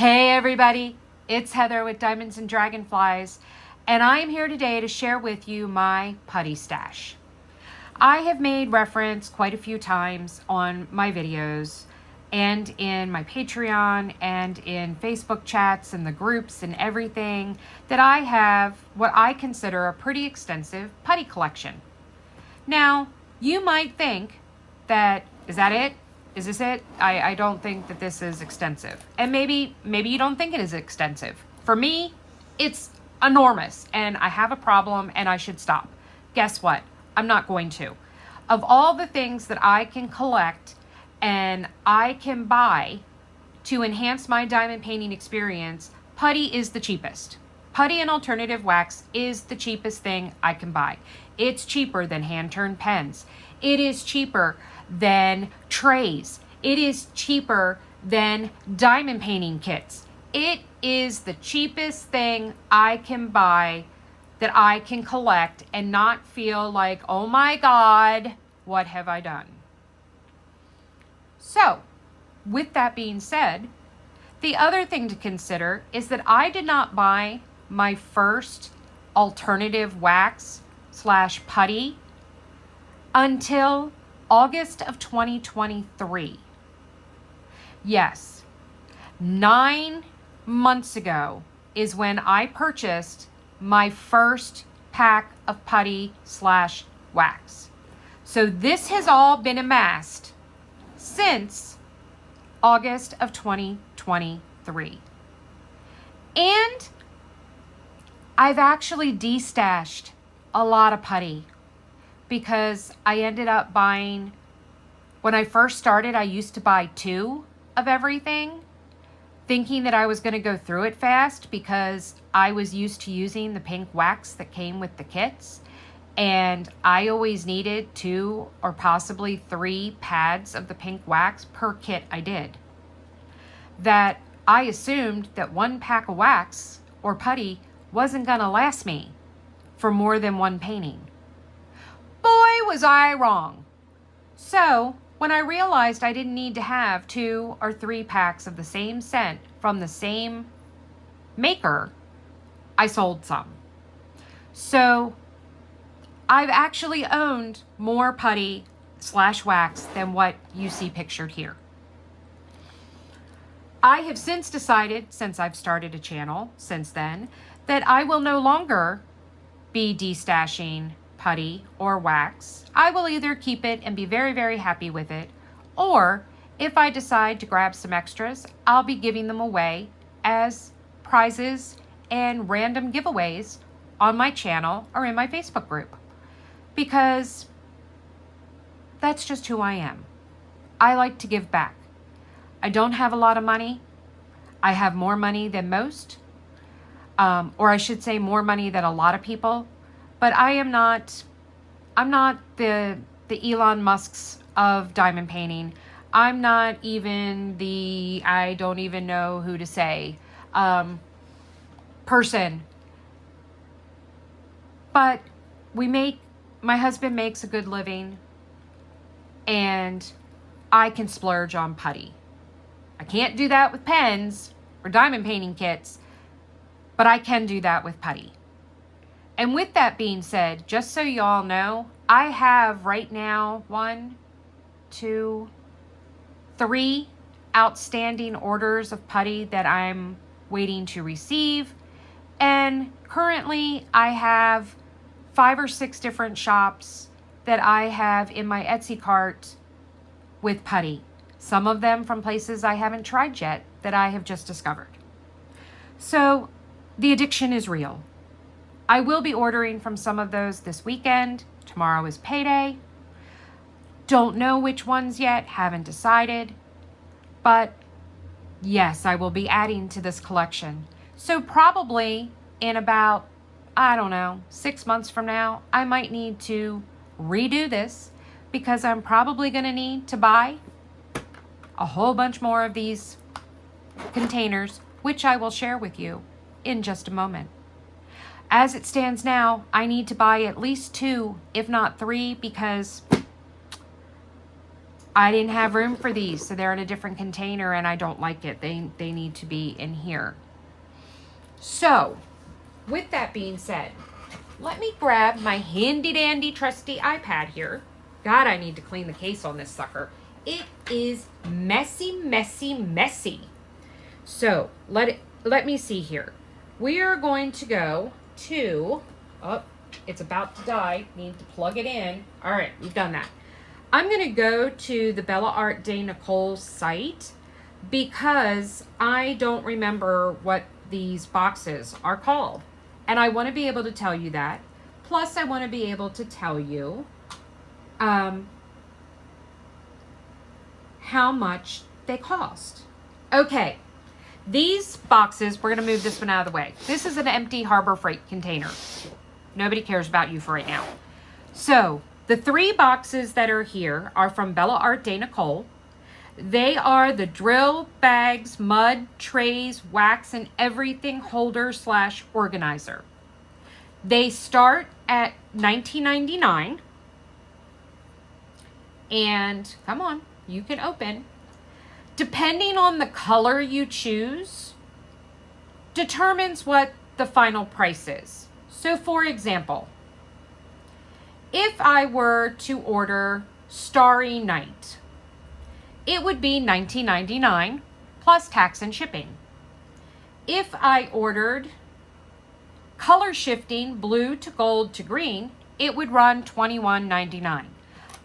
Hey everybody, it's Heather with Diamonds and Dragonflies, and I am here today to share with you my putty stash. I have made reference quite a few times on my videos and in my Patreon and in Facebook chats and the groups and everything that I have what I consider a pretty extensive putty collection. Now, you might think that, is that it? Is this it? I don't think that this is extensive. And maybe you don't think it is extensive. For me, it's enormous and I have a problem and I should stop. Guess what? I'm not going to. Of all the things that I can collect and I can buy to enhance my diamond painting experience, putty is the cheapest. Putty and alternative wax is the cheapest thing I can buy. It's cheaper than hand-turned pens. It is cheaper than trays. It is cheaper than diamond painting kits. It is the cheapest thing I can buy that I can collect and not feel like, oh my God, what have I done? So, with that being said, the other thing to consider is that I did not buy my first alternative wax / putty until August of 2023. Yes, 9 months ago is when I purchased my first pack of putty / wax. So this has all been amassed since August of 2023. And I've actually destashed a lot of putty because I ended up buying, when I first started, I used to buy 2 of everything, thinking that I was going to go through it fast because I was used to using the pink wax that came with the kits. And I always needed 2 or possibly 3 pads of the pink wax per kit I did. That I assumed that 1 pack of wax or putty wasn't going to last me for more than 1 painting. Boy, was I wrong. So, when I realized I didn't need to have 2 or 3 packs of the same scent from the same maker, I sold some. So, I've actually owned more putty / wax than what you see pictured here. I have since decided, since I've started a channel since then, that I will no longer be destashing putty or wax. I will either keep it and be very, very happy with it, or if I decide to grab some extras, I'll be giving them away as prizes and random giveaways on my channel or in my Facebook group, because that's just who I am. I like to give back. I don't have a lot of money. I have more money than most, or I should say more money than a lot of people. But I'm not the Elon Musks of diamond painting. I'm not even the, I don't even know who to say, person. But my husband makes a good living, and I can splurge on putty. I can't do that with pens or diamond painting kits, but I can do that with putty. And with that being said, just so you all know, I have right now 1, 2, 3 outstanding orders of putty that I'm waiting to receive. And currently I have 5 or 6 different shops that I have in my Etsy cart with putty. Some of them from places I haven't tried yet that I have just discovered. So the addiction is real. I will be ordering from some of those this weekend. Tomorrow is payday. Don't know which ones yet, haven't decided. But yes, I will be adding to this collection. So probably in about, 6 months from now, I might need to redo this because I'm probably going to need to buy a whole bunch more of these containers, which I will share with you in just a moment. As it stands now, I need to buy at least 2, if not 3, because I didn't have room for these, so they're in a different container, and I don't like it. They need to be in here. So, with that being said, let me grab my handy dandy trusty iPad here. God, I need to clean the case on this sucker. It is messy, messy, messy. So, let me see here. We are going to go to, oh, it's about to die. Need to plug it in. All right, we've done that. I'm going to go to the Bella Art de Nicole site because I don't remember what these boxes are called. And I want to be able to tell you that. Plus, I want to be able to tell you how much they cost. Okay, these boxes, we're going to move this one out of the way. This is an empty Harbor Freight container. Nobody cares about you for right now. So, the 3 boxes that are here are from Bella Art de Nicole. They are the drill bags, mud, trays, wax, and everything holder / organizer. They start at $19.99. And come on, you can open. Depending on the color you choose, determines what the final price is. So for example, if I were to order Starry Night, it would be $19.99 plus tax and shipping. If I ordered color shifting blue to gold to green, it would run $21.99.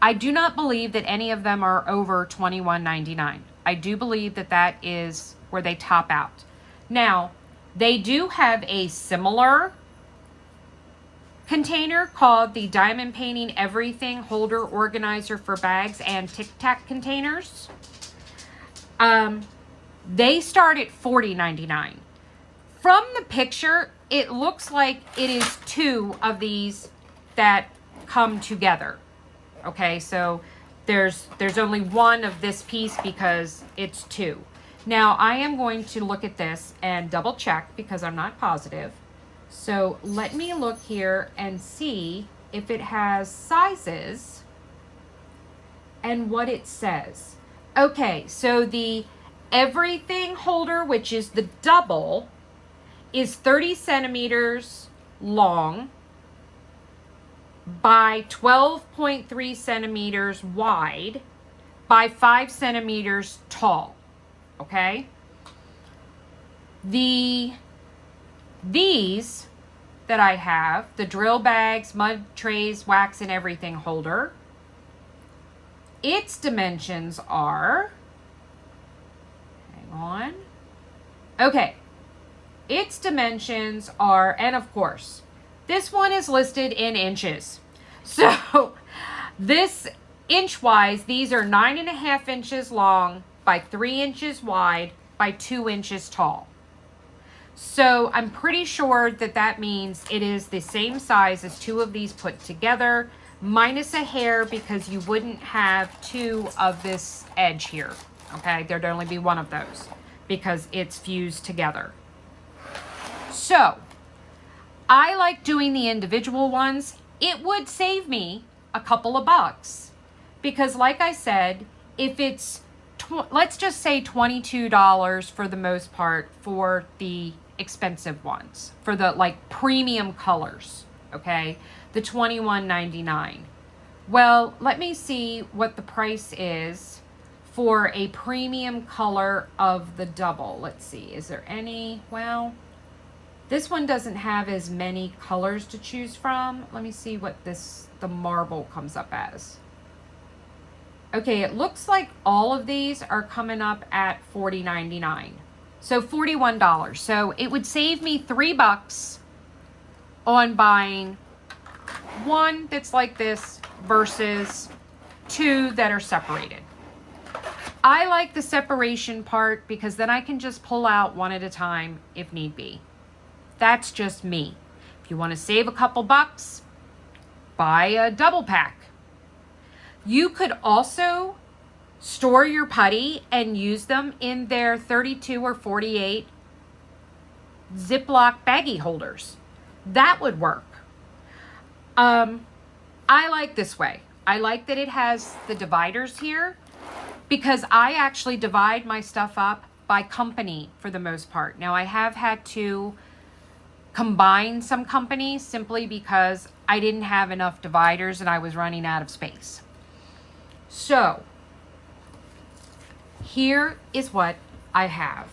I do not believe that any of them are over $21.99. I do believe that that is where they top out. Now, they do have a similar container called the Diamond Painting Everything Holder Organizer for Bags and Tic Tac containers. They start at $40.99. From the picture, it looks like it is 2 of these that come together. Okay, so there's only 1 of this piece because it's 2. Now, I am going to look at this and double check because I'm not positive. So let me look here and see if it has sizes and what it says. Okay, so the everything holder, which is the double, is 30 centimeters long by 12.3 centimeters wide by 5 centimeters tall. Okay? These that I have, the drill bags, mud trays, wax, and everything holder, its dimensions are, hang on, okay, its dimensions are, and of course, this one is listed in inches. So this inch-wise, these are 9.5 inches long by 3 inches wide by 2 inches tall. So I'm pretty sure that that means it is the same size as 2 of these put together, minus a hair because you wouldn't have 2 of this edge here. Okay, there'd only be 1 of those because it's fused together. So I like doing the individual ones. It would save me a couple of bucks because like I said, if it's, let's just say $22 for the most part for the expensive ones, for the like premium colors, okay, the $21.99. Well, let me see what the price is for a premium color of the double. Let's see, is there any? Well, this one doesn't have as many colors to choose from. Let me see what the marble comes up as. Okay, it looks like all of these are coming up at $40.99. So $41. So it would save me $3 on buying one that's like this versus 2 that are separated. I like the separation part because then I can just pull out one at a time if need be. That's just me. If you want to save a couple bucks, buy a double pack. You could also store your putty and use them in their 32 or 48 Ziploc baggie holders. That would work. I like this way. I like that it has the dividers here. because I actually divide my stuff up by company for the most part. Now, I have had to combine some companies simply because I didn't have enough dividers and I was running out of space. So, here is what I have.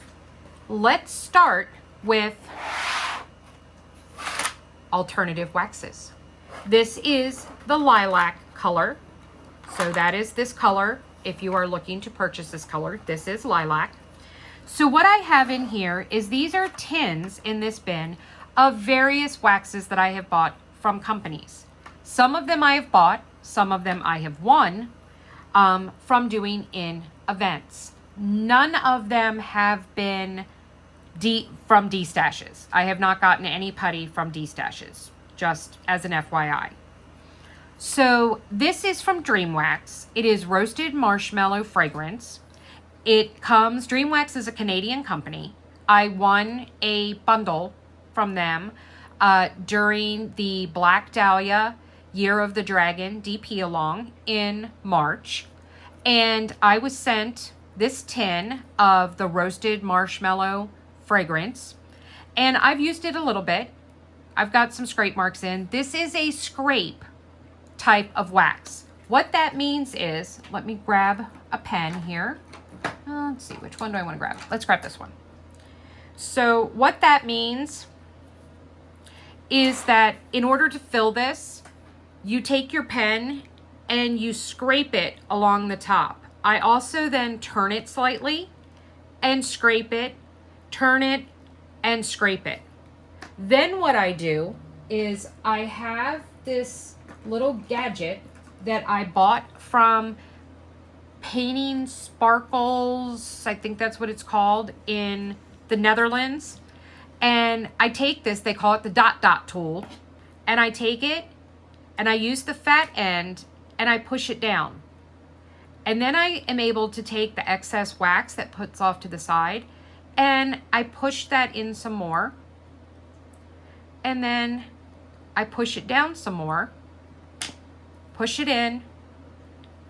Let's start with alternative waxes. This is the lilac color. So that is this color. If you are looking to purchase this color, this is lilac. So what I have in here is these are tins in this bin of various waxes that I have bought from companies. Some of them I have bought, some of them I have won from doing in events. None of them have been from D-stashes. I have not gotten any putty from D-stashes, just as an FYI. So this is from Dream Wax. It is roasted marshmallow fragrance. It comes, Dream Wax is a Canadian company. I won a bundle from them during the Black Dahlia Year of the Dragon DP along in March. And I was sent this tin of the roasted marshmallow fragrance. And I've used it a little bit. I've got some scrape marks in. This is a scrape type of wax. What that means is, let me grab a pen here. Let's see, which one do I want to grab? Let's grab this one. So what that means is that in order to fill this, you take your pen and you scrape it along the top. I also then turn it slightly and scrape it, turn it and scrape it. Then what I do is I have this little gadget that I bought from Painting Sparkles, I think that's what it's called, in the Netherlands. And I take this, they call it the dot tool, and I take it and I use the fat end and I push it down. And then I am able to take the excess wax that puts off to the side and I push that in some more. And then I push it down some more, push it in,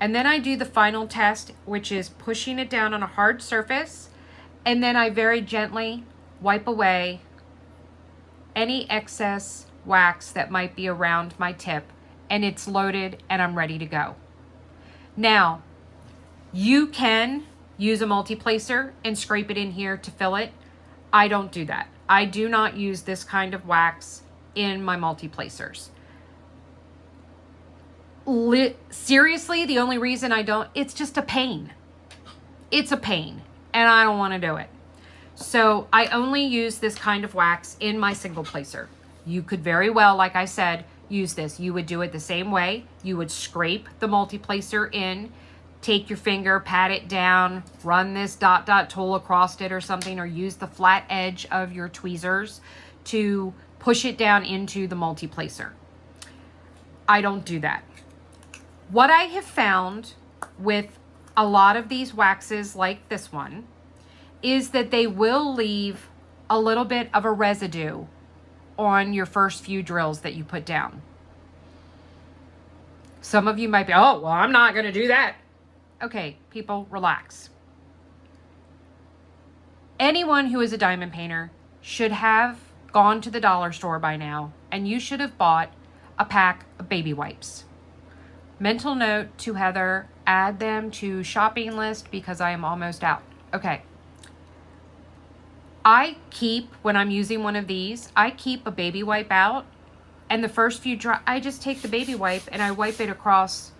and then I do the final test, which is pushing it down on a hard surface, and then I very gently wipe away any excess wax that might be around my tip, and it's loaded and I'm ready to go. Now, you can use a multi-placer and scrape it in here to fill it. I don't do that. I do not use this kind of wax in my multi-placers. Seriously, the only reason I don't, it's just a pain. It's a pain, and I don't want to do it. So I only use this kind of wax in my single placer. You could very well, like I said, use this. You would do it the same way. You would scrape the multi-placer in, take your finger, pat it down, run this dot tool across it or something, or use the flat edge of your tweezers to push it down into the multi-placer. I don't do that. What I have found with a lot of these waxes like this one is that they will leave a little bit of a residue on your first few drills that you put down. Some of you might be, oh, well, I'm not going to do that. Okay, people, relax. Anyone who is a diamond painter should have gone to the dollar store by now, and you should have bought a pack of baby wipes. Mental note to Heather, add them to shopping list because I am almost out. Okay. I keep, when I'm using one of these, I keep a baby wipe out, and the first few I just take the baby wipe and I wipe it across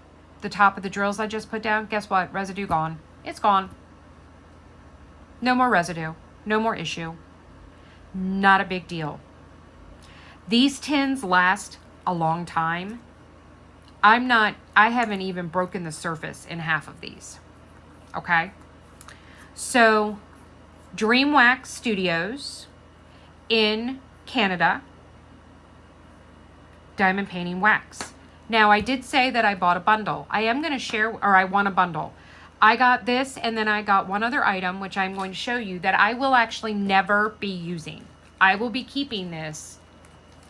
the top of the drills I just put down. Guess what? Residue gone. It's gone. No more residue. No more issue. Not a big deal. These tins last a long time. I haven't even broken the surface in half of these. Okay? So, Dream Wax Studios in Canada, diamond painting wax. Now, I did say that I bought a bundle. I am going to share, or I want a bundle. I got this, and then I got one other item, which I'm going to show you, that I will actually never be using. I will be keeping this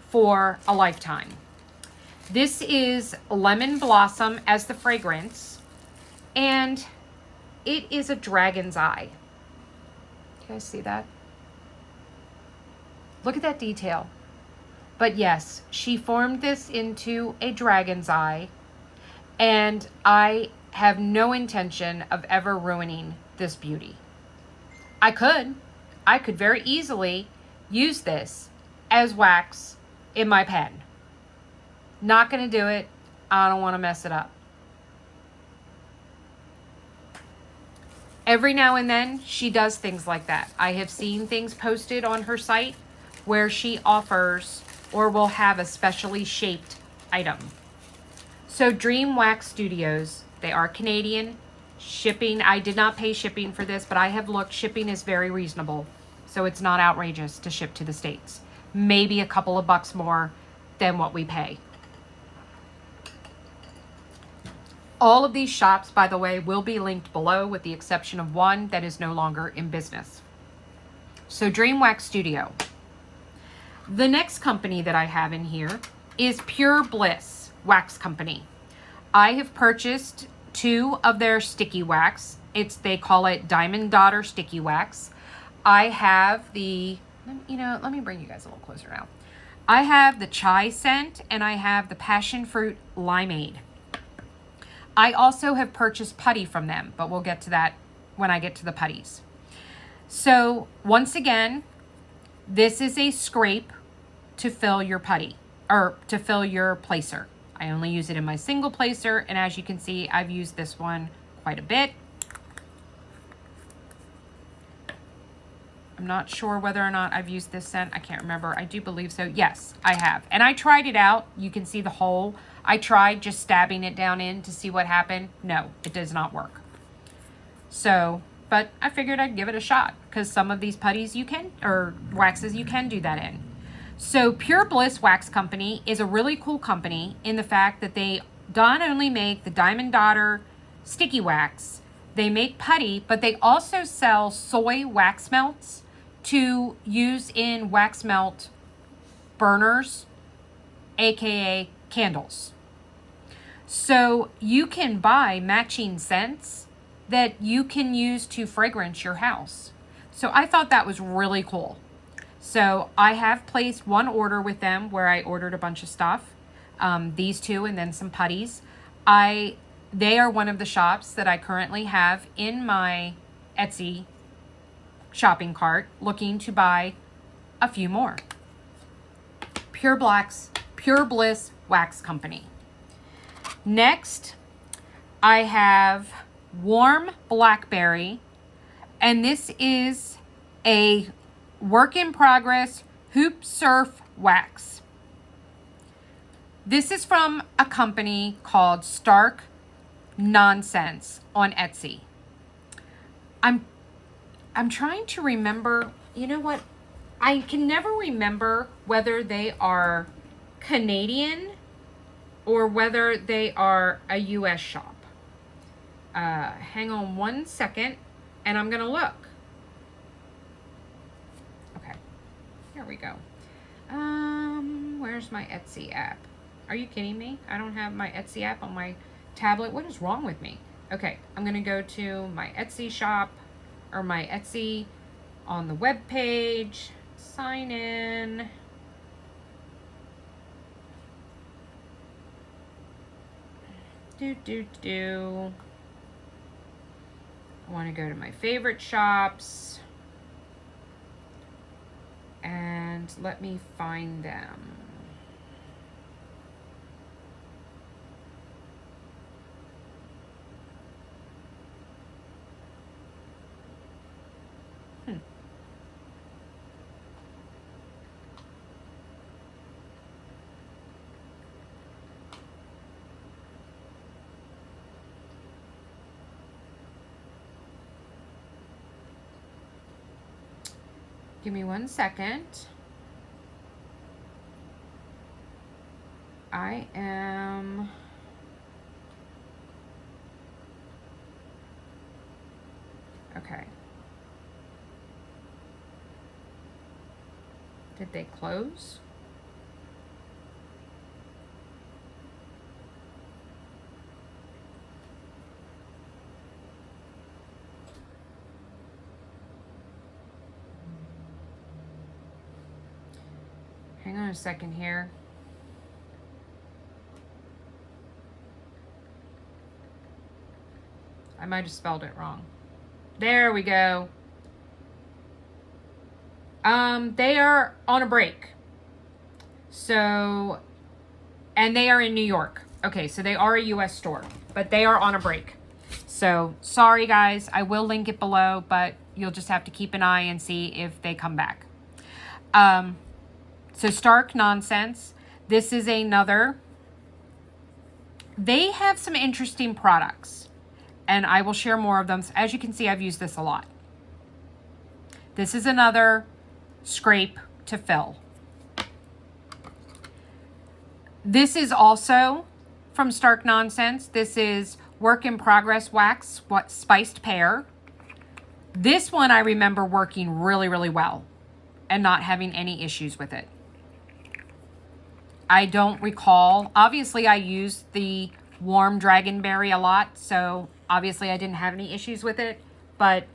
for a lifetime. This is Lemon Blossom as the fragrance, and it is a dragon's eye. You guys see that? Look at that detail. But yes, she formed this into a dragon's eye, and I have no intention of ever ruining this beauty. I could very easily use this as wax in my pen. Not going to do it. I don't want to mess it up. Every now and then, she does things like that. I have seen things posted on her site where she offers or will have a specially shaped item. So Dream Wax Studios, they are Canadian. Shipping, I did not pay shipping for this, but I have looked. Shipping is very reasonable. So it's not outrageous to ship to the States. Maybe a couple of bucks more than what we pay. All of these shops, by the way, will be linked below with the exception of one that is no longer in business. So Dream Wax Studio. The next company that I have in here is Pure Bliss Wax Company. I have purchased 2 of their sticky wax. They call it Diamond Daughter Sticky Wax. I have the, let me bring you guys a little closer now. I have the chai scent and I have the passion fruit limeade. I also have purchased putty from them, but we'll get to that when I get to the putties. So once again, this is a scrape to fill your putty, or to fill your placer. I only use it in my single placer, and as you can see, I've used this one quite a bit. I'm not sure whether or not I've used this scent. I can't remember. I do believe so. Yes, I have. And I tried it out. You can see the hole. I tried just stabbing it down in to see what happened. No, it does not work. So, but I figured I'd give it a shot because some of these putties you can, or waxes you can do that in. So Pure Bliss Wax Company is a really cool company in the fact that they not only make the Diamond Daughter sticky wax, they make putty, but they also sell soy wax melts to use in wax melt burners, aka candles. So you can buy matching scents that you can use to fragrance your house. So I thought that was really cool. So I have placed one order with them where I ordered a bunch of stuff, these 2 and then some putties. They are one of the shops that I currently have in my Etsy shopping cart looking to buy a few more. Pure Bliss Wax Company. Next, I have Warm Blackberry, and this is a work in progress hoop surf wax. This is from a company called Stark Nonsense on Etsy. I'm trying to remember, you know what? I can never remember whether they are Canadian or whether they are a US shop. Hang on one second and I'm gonna look. Okay, here we go. Where's my Etsy app? Are you kidding me? I don't have my Etsy app on my tablet. What is wrong with me? Okay, I'm gonna go to my Etsy shop, or my Etsy on the web page, sign in. I want to go to my favorite shops and let me find them. Give me one second. I am... Okay. Did they close? Hang on a second here. I might have spelled it wrong. There we go. They are on a break. So, and they are in New York. Okay, so they are a U.S. store, but they are on a break. So, sorry guys, I will link it below, but you'll just have to keep an eye and see if they come back. So Stark Nonsense. This is another. They have some interesting products, and I will share more of them. As you can see, I've used this a lot. This is another scrape to fill. This is also from Stark Nonsense. This is Work in Progress Wax, Spiced Pear. This one I remember working really, really well and not having any issues with it. I don't recall. Obviously, I used the warm dragonberry a lot, so obviously I didn't have any issues with it, but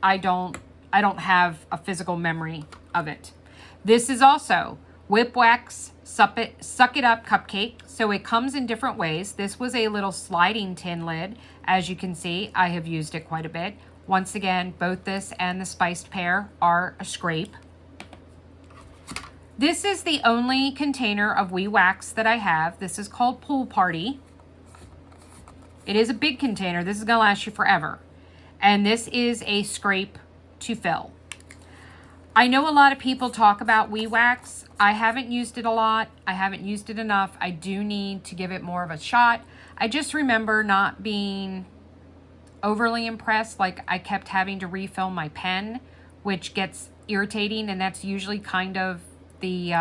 I don't have a physical memory of it. This is also Whip Wax Suck It Up Cupcake. So it comes in different ways. This was a little sliding tin lid. As you can see, I have used it quite a bit. Once again, both this and the spiced pear are a scrape. This is the only container of Wee Wax that I have. This is called Pool Party. It is a big container. This is going to last you forever. And this is a scrape to fill. I know a lot of people talk about Wee Wax. I haven't used it a lot. I haven't used it enough. I do need to give it more of a shot. I just remember not being overly impressed. Like, I kept having to refill my pen, which gets irritating, and that's usually kind of the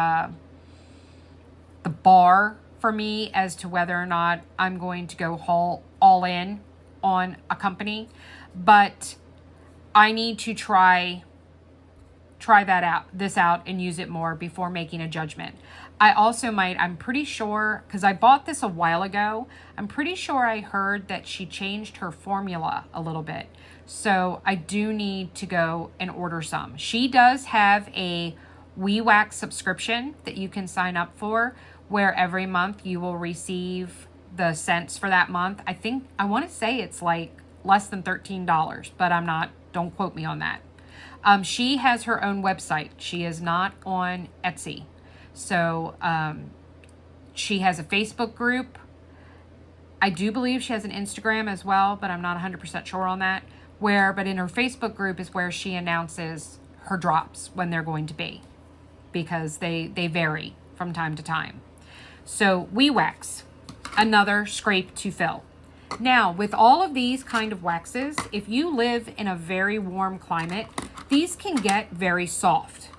bar for me as to whether or not I'm going to go all in on a company. But I need to try this out and use it more before making a judgment. I also might, I'm pretty sure, because I bought this a while ago, I'm pretty sure I heard that she changed her formula a little bit. So I do need to go and order some. She does have a Wee Wax subscription that you can sign up for, where every month you will receive the scents for that month. I want to say it's like less than $13, but I'm not, don't quote me on that. She has her own website. She is not on Etsy. So she has a Facebook group. I do believe she has an Instagram as well, but I'm not 100% sure on that. But in her Facebook group is where she announces her drops when they're going to be, because they vary from time to time. So Wee Wax, another scrape to fill. Now, with all of these kind of waxes, if you live in a very warm climate, these can get very soft.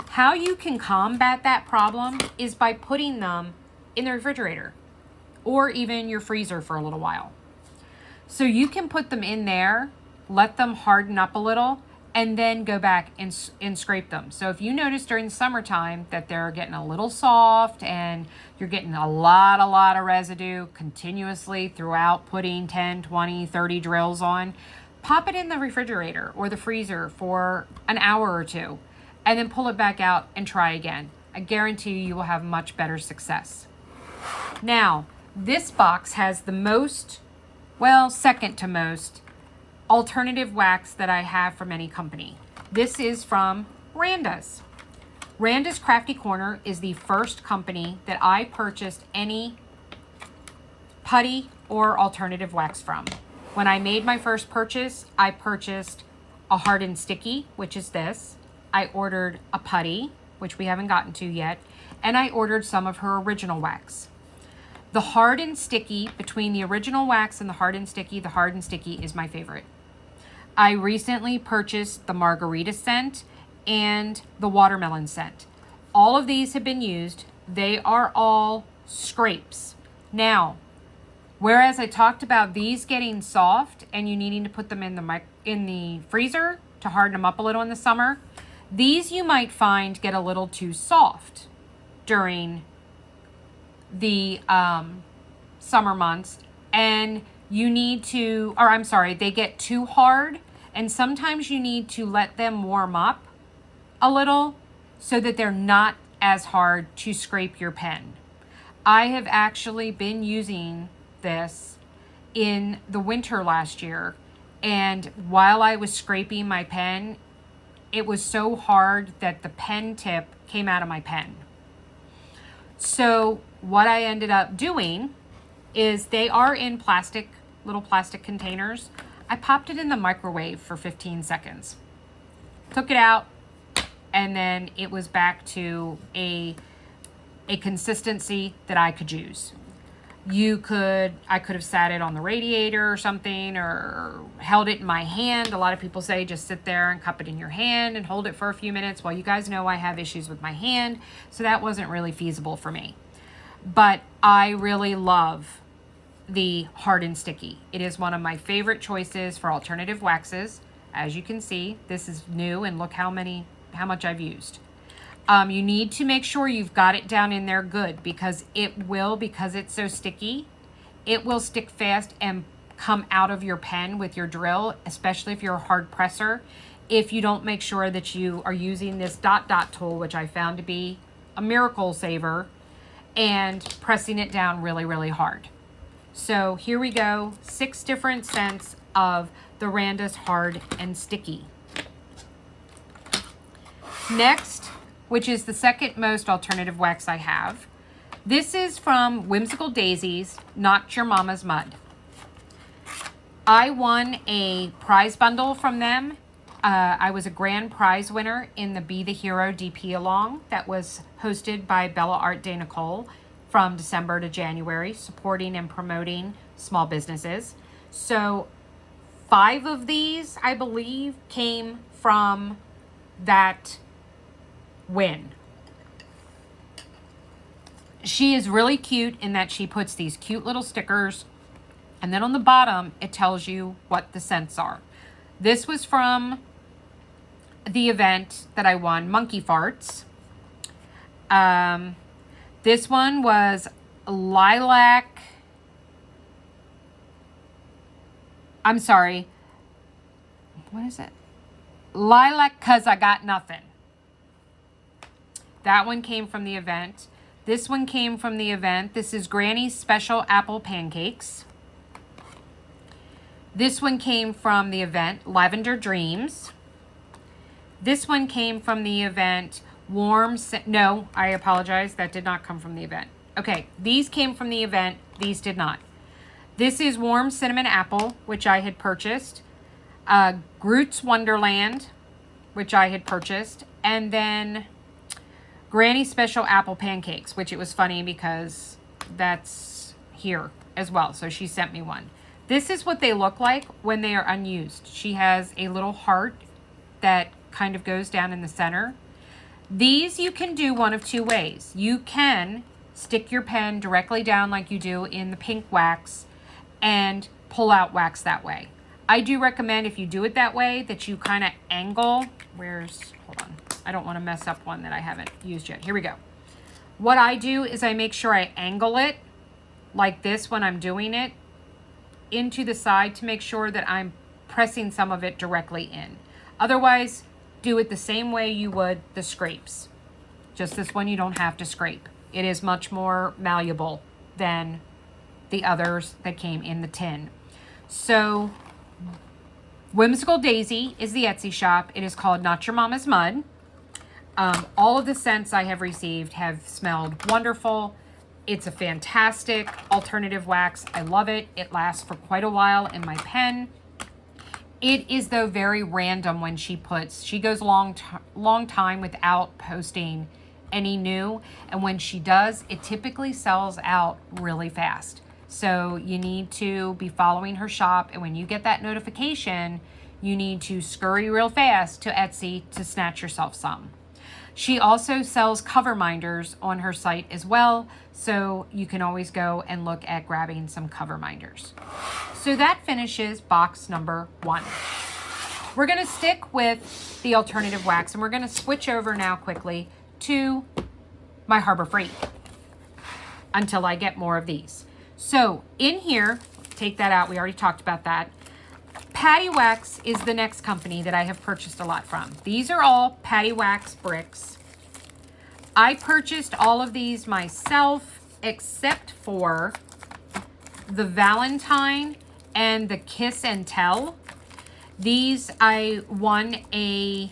How you can combat that problem is by putting them in the refrigerator or even your freezer for a little while. So you can put them in there, let them harden up a little, and then go back and scrape them. So if you notice during the summertime that they're getting a little soft and you're getting a lot of residue continuously throughout putting 10, 20, 30 drills on, pop it in the refrigerator or the freezer for an hour or two, and then pull it back out and try again. I guarantee you will have much better success. Now, this box has the most, well, second to most, alternative wax that I have from any company. This is from Randa's. Randa's Crafty Corner is the first company that I purchased any putty or alternative wax from. When I made my first purchase, I purchased a hard and sticky, which is this. I ordered a putty, which we haven't gotten to yet, and I ordered some of her original wax. The hard and sticky, between the original wax and the hard and sticky is my favorite. I recently purchased the margarita scent and the watermelon scent. All of these have been used. They are all scrapes. Now, whereas I talked about these getting soft and you needing to put them in the freezer to harden them up a little in the summer, these you might find get a little too soft during the summer months, and you need to, or I'm sorry, they get too hard, and sometimes you need to let them warm up a little so that they're not as hard to scrape your pen. I have actually been using this in the winter last year, and while I was scraping my pen, it was so hard that the pen tip came out of my pen. So what I ended up doing is, they are in little plastic containers. I popped it in the microwave for 15 seconds. Took it out, and then it was back to a consistency that I could use. I could have sat it on the radiator or something, or held it in my hand. A lot of people say just sit there and cup it in your hand and hold it for a few minutes. Well, you guys know I have issues with my hand, so that wasn't really feasible for me. But I really love the hard and sticky. It is one of my favorite choices for alternative waxes. As you can see, this is new, and look how much I've used. You need to make sure you've got it down in there good, because because it's so sticky, it will stick fast and come out of your pen with your drill, especially if you're a hard presser, if you don't make sure that you are using this dot tool, which I found to be a miracle saver, and pressing it down really, really hard. So here we go, 6 different scents of the Randa's Hard and Sticky. Next, which is the second most alternative wax I have. This is from Whimsical Daisies, Not Your Mama's Mud. I won a prize bundle from them. I was a grand prize winner in the Be the Hero DP Along that was hosted by Bella Art de Nicole from December to January, supporting and promoting small businesses. So 5 of these, I believe, came from that win. She is really cute in that she puts these cute little stickers, and then on the bottom it tells you what the scents are. This was from the event that I won, Monkey Farts. This one was lilac. I'm sorry. What is it? Lilac 'Cause I Got Nothing. That one came from the event. This one came from the event. This is Granny's Special Apple Pancakes. This one came from the event, Lavender Dreams. This one came from the event, no, I apologize. That did not come from the event. Okay, these came from the event. These did not. This is Warm Cinnamon Apple, which I had purchased. Groot's Wonderland, which I had purchased. And then Granny Special Apple Pancakes, which it was funny because that's here as well. So she sent me one. This is what they look like when they are unused. She has a little heart that kind of goes down in the center. These you can do one of 2 ways. You can stick your pen directly down like you do in the pink wax and pull out wax that way. I do recommend, if you do it that way, that you kind of angle. Hold on. I don't want to mess up one that I haven't used yet. Here we go. What I do is I make sure I angle it like this when I'm doing it into the side to make sure that I'm pressing some of it directly in. Otherwise, do it the same way you would the scrapes. Just this one you don't have to scrape. It is much more malleable than the others that came in the tin. So Whimsical Daisy is the Etsy shop. It is called Not Your Mama's Mud. All of the scents I have received have smelled wonderful. It's a fantastic alternative wax. I love it. It lasts for quite a while in my pen. It is, though, very random when she goes a long time without posting any new. And when she does, it typically sells out really fast. So you need to be following her shop. And when you get that notification, you need to scurry real fast to Etsy to snatch yourself some. She also sells cover minders on her site as well, so you can always go and look at grabbing some cover minders. So that finishes box number 1. We're going to stick with the alternative wax, and we're going to switch over now quickly to my Harbor Freight until I get more of these. So in here, take that out. We already talked about that. Patty Wax is the next company that I have purchased a lot from. These are all Patty Wax bricks. I purchased all of these myself except for the Valentine and the Kiss and Tell. These I won a,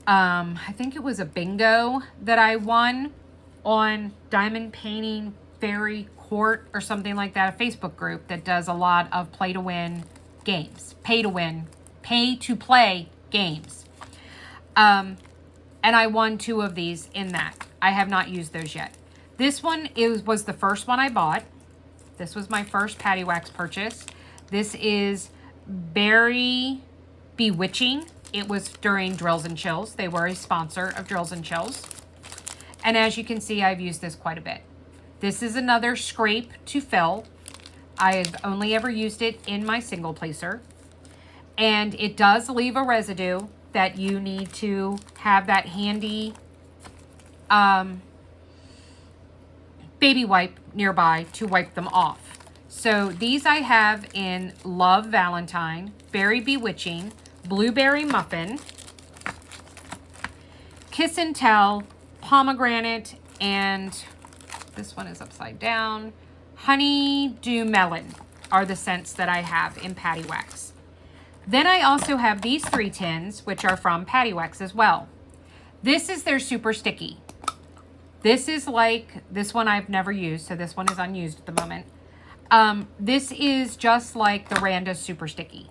I think it was a bingo that I won on Diamond Painting Fairy Court or something like that, a Facebook group that does a lot of play to win games, pay to play games. And I won 2 of these in that. I have not used those yet. This one was the first one I bought. This was my first Patty Wax purchase. This is Berry Bewitching. It was during Drills and Chills. They were a sponsor of Drills and Chills. And as you can see, I've used this quite a bit. This is another scrape to fill. I've only ever used it in my single placer. And it does leave a residue that you need to have that handy baby wipe nearby to wipe them off. So these I have in Love Valentine, Berry Bewitching, Blueberry Muffin, Kiss and Tell, Pomegranate, and this one is upside down, Honeydew Melon are the scents that I have in Patty Wax. Then I also have these 3 tins, which are from Patty Wax as well. This is their Super Sticky. This is like, this one I've never used, so this one is unused at the moment. This is just like the Randa Super Sticky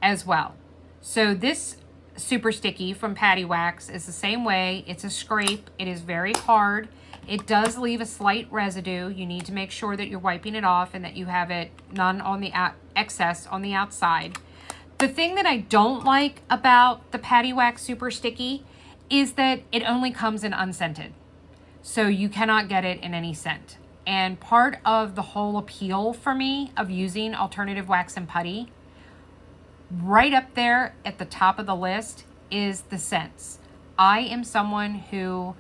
as well. So this Super Sticky from Patty Wax is the same way. It's a scrape. It is very hard. It does leave a slight residue. You need to make sure that you're wiping it off and that you have it none on the excess on the outside. The thing that I don't like about the Patty Wax Super Sticky is that it only comes in unscented. So you cannot get it in any scent. And part of the whole appeal for me of using alternative wax and putty, right up there at the top of the list, is the scents. I am someone who,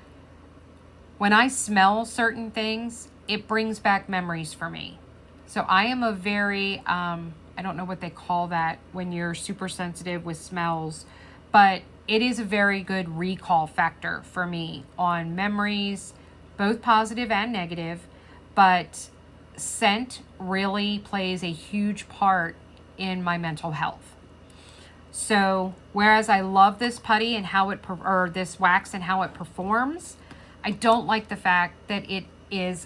when I smell certain things, it brings back memories for me. So I am a very, I don't know what they call that when you're super sensitive with smells, but it is a very good recall factor for me on memories, both positive and negative. But scent really plays a huge part in my mental health. So whereas I love this putty and how it, or this wax and how it performs, I don't like the fact that it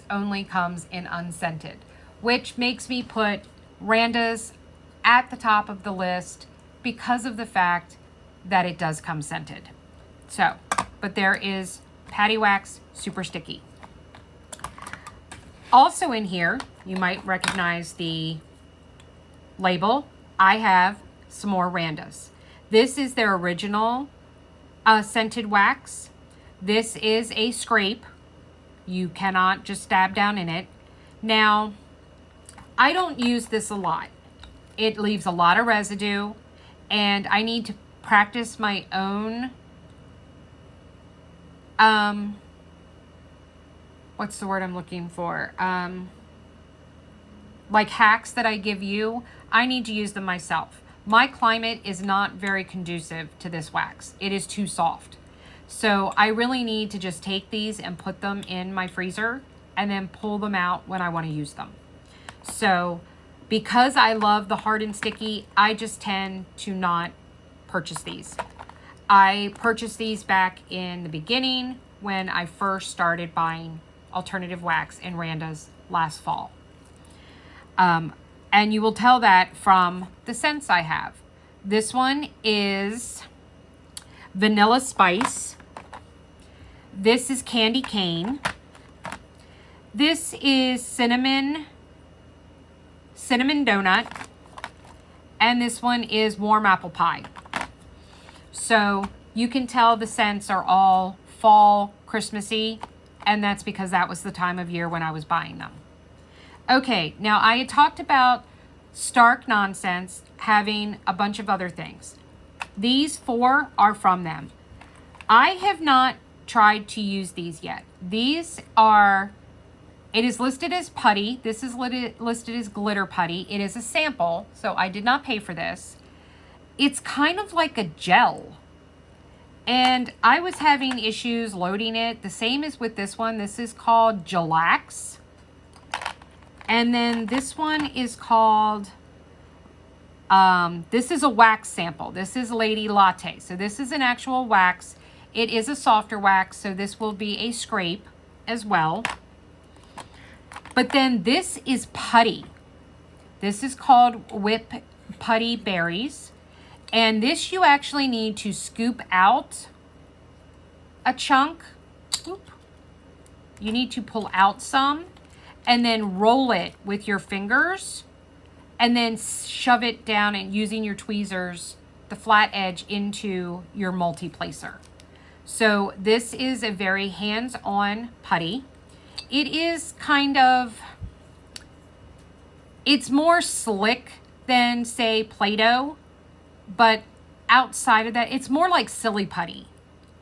only comes in unscented, which makes me put Randa's at the top of the list because of the fact that it does come scented. So, but there is Patty Wax Super Sticky. Also in here, you might recognize the label. I have some more Randas. This is their original scented wax. This is a scrape. You cannot just stab down in it. Now, I don't use this a lot. It leaves a lot of residue, and I need to practice my own, what's the word I'm looking for? Like hacks that I give you, I need to use them myself. My climate is not very conducive to this wax. It is too soft. So I really need to just take these and put them in my freezer and then pull them out when I want to use them. So because I love the hard and sticky, I just tend to not purchase these. I purchased these back in the beginning when I first started buying alternative wax in Randa's last fall. And you will tell that from the scents I have. This one is Vanilla Spice. This is Candy Cane. This is Cinnamon Donut. And this one is Warm Apple Pie. So you can tell the scents are all fall, Christmassy, and that's because that was the time of year when I was buying them. Okay, now I had talked about Stark Nonsense having a bunch of other things. These 4 are from them. I have not tried to use these yet. These are, it is listed as putty. This is listed as glitter putty. It is a sample, so I did not pay for this. It's kind of like a gel. And I was having issues loading it. The same as with this one. This is called Gelax. And then this one is called, this is a wax sample. This is Lady Latte. So this is an actual wax. It is a softer wax, so this will be a scrape as well. But then this is Putty. This is called Whip Putty Berries. And this you actually need to scoop out a chunk. Oop. You need to pull out some and then roll it with your fingers and then shove it down and using your tweezers, the flat edge, into your multi-placer. So this is a very hands-on putty. It is kind of, it's more slick than, say, Play-Doh, but outside of that, it's more like silly putty,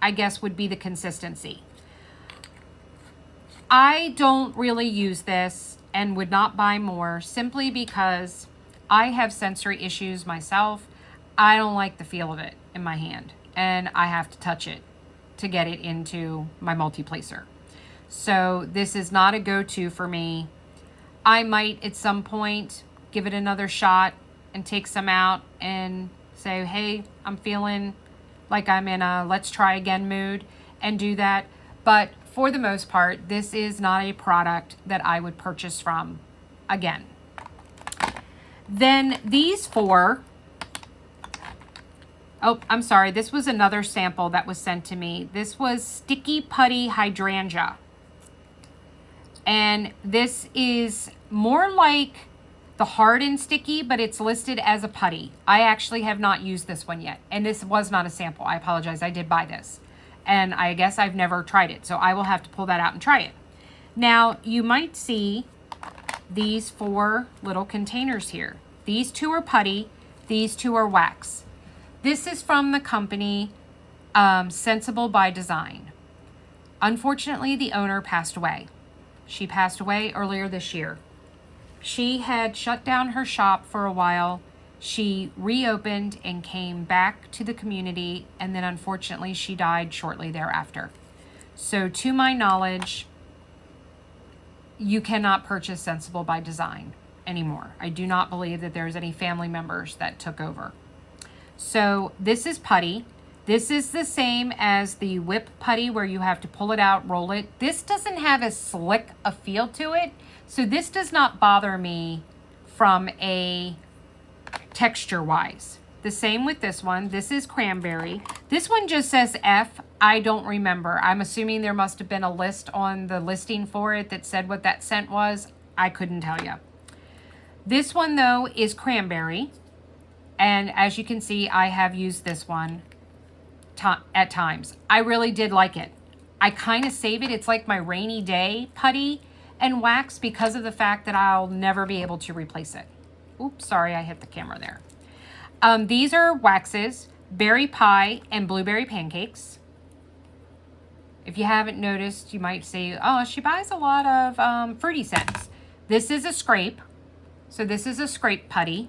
I guess would be the consistency. I don't really use this and would not buy more simply because I have sensory issues myself. I don't like the feel of it in my hand and I have to touch it to get it into my multi-placer. So this is not a go-to for me. I might at some point give it another shot and take some out and say, hey, I'm feeling like I'm in a let's try again mood and do that. But for the most part, this is not a product that I would purchase from again. Then these four, oh, I'm sorry. This was another sample that was sent to me. This was Sticky Putty Hydrangea. And this is more like the hard and sticky, but it's listed as a putty. I actually have not used this one yet. And this was not a sample. I apologize. I did buy this. And I guess I've never tried it. So I will have to pull that out and try it. Now, you might see these four little containers here. These two are putty. These two are wax. This is from the company Sensible by Design. Unfortunately, the owner passed away. She passed away earlier this year. She had shut down her shop for a while. She reopened and came back to the community, and then unfortunately she died shortly thereafter. So to my knowledge, you cannot purchase Sensible by Design anymore. I do not believe that there's any family members that took over. So this is putty. This is the same as the whip putty where you have to pull it out, roll it. This doesn't have as slick a feel to it. So this does not bother me from a texture wise. The same with this one. This is cranberry. This one just says F. I don't remember. I'm assuming there must have been a list on the listing for it that said what that scent was. I couldn't tell you. This one though is cranberry. And as you can see, I have used this one at times. I really did like it. I kind of save it. It's like my rainy day putty and wax because of the fact that I'll never be able to replace it. Oops, sorry, I hit the camera there. These are waxes, berry pie and blueberry pancakes. If you haven't noticed, you might say, oh, she buys a lot of fruity scents. This is a scrape. So this is a scrape putty.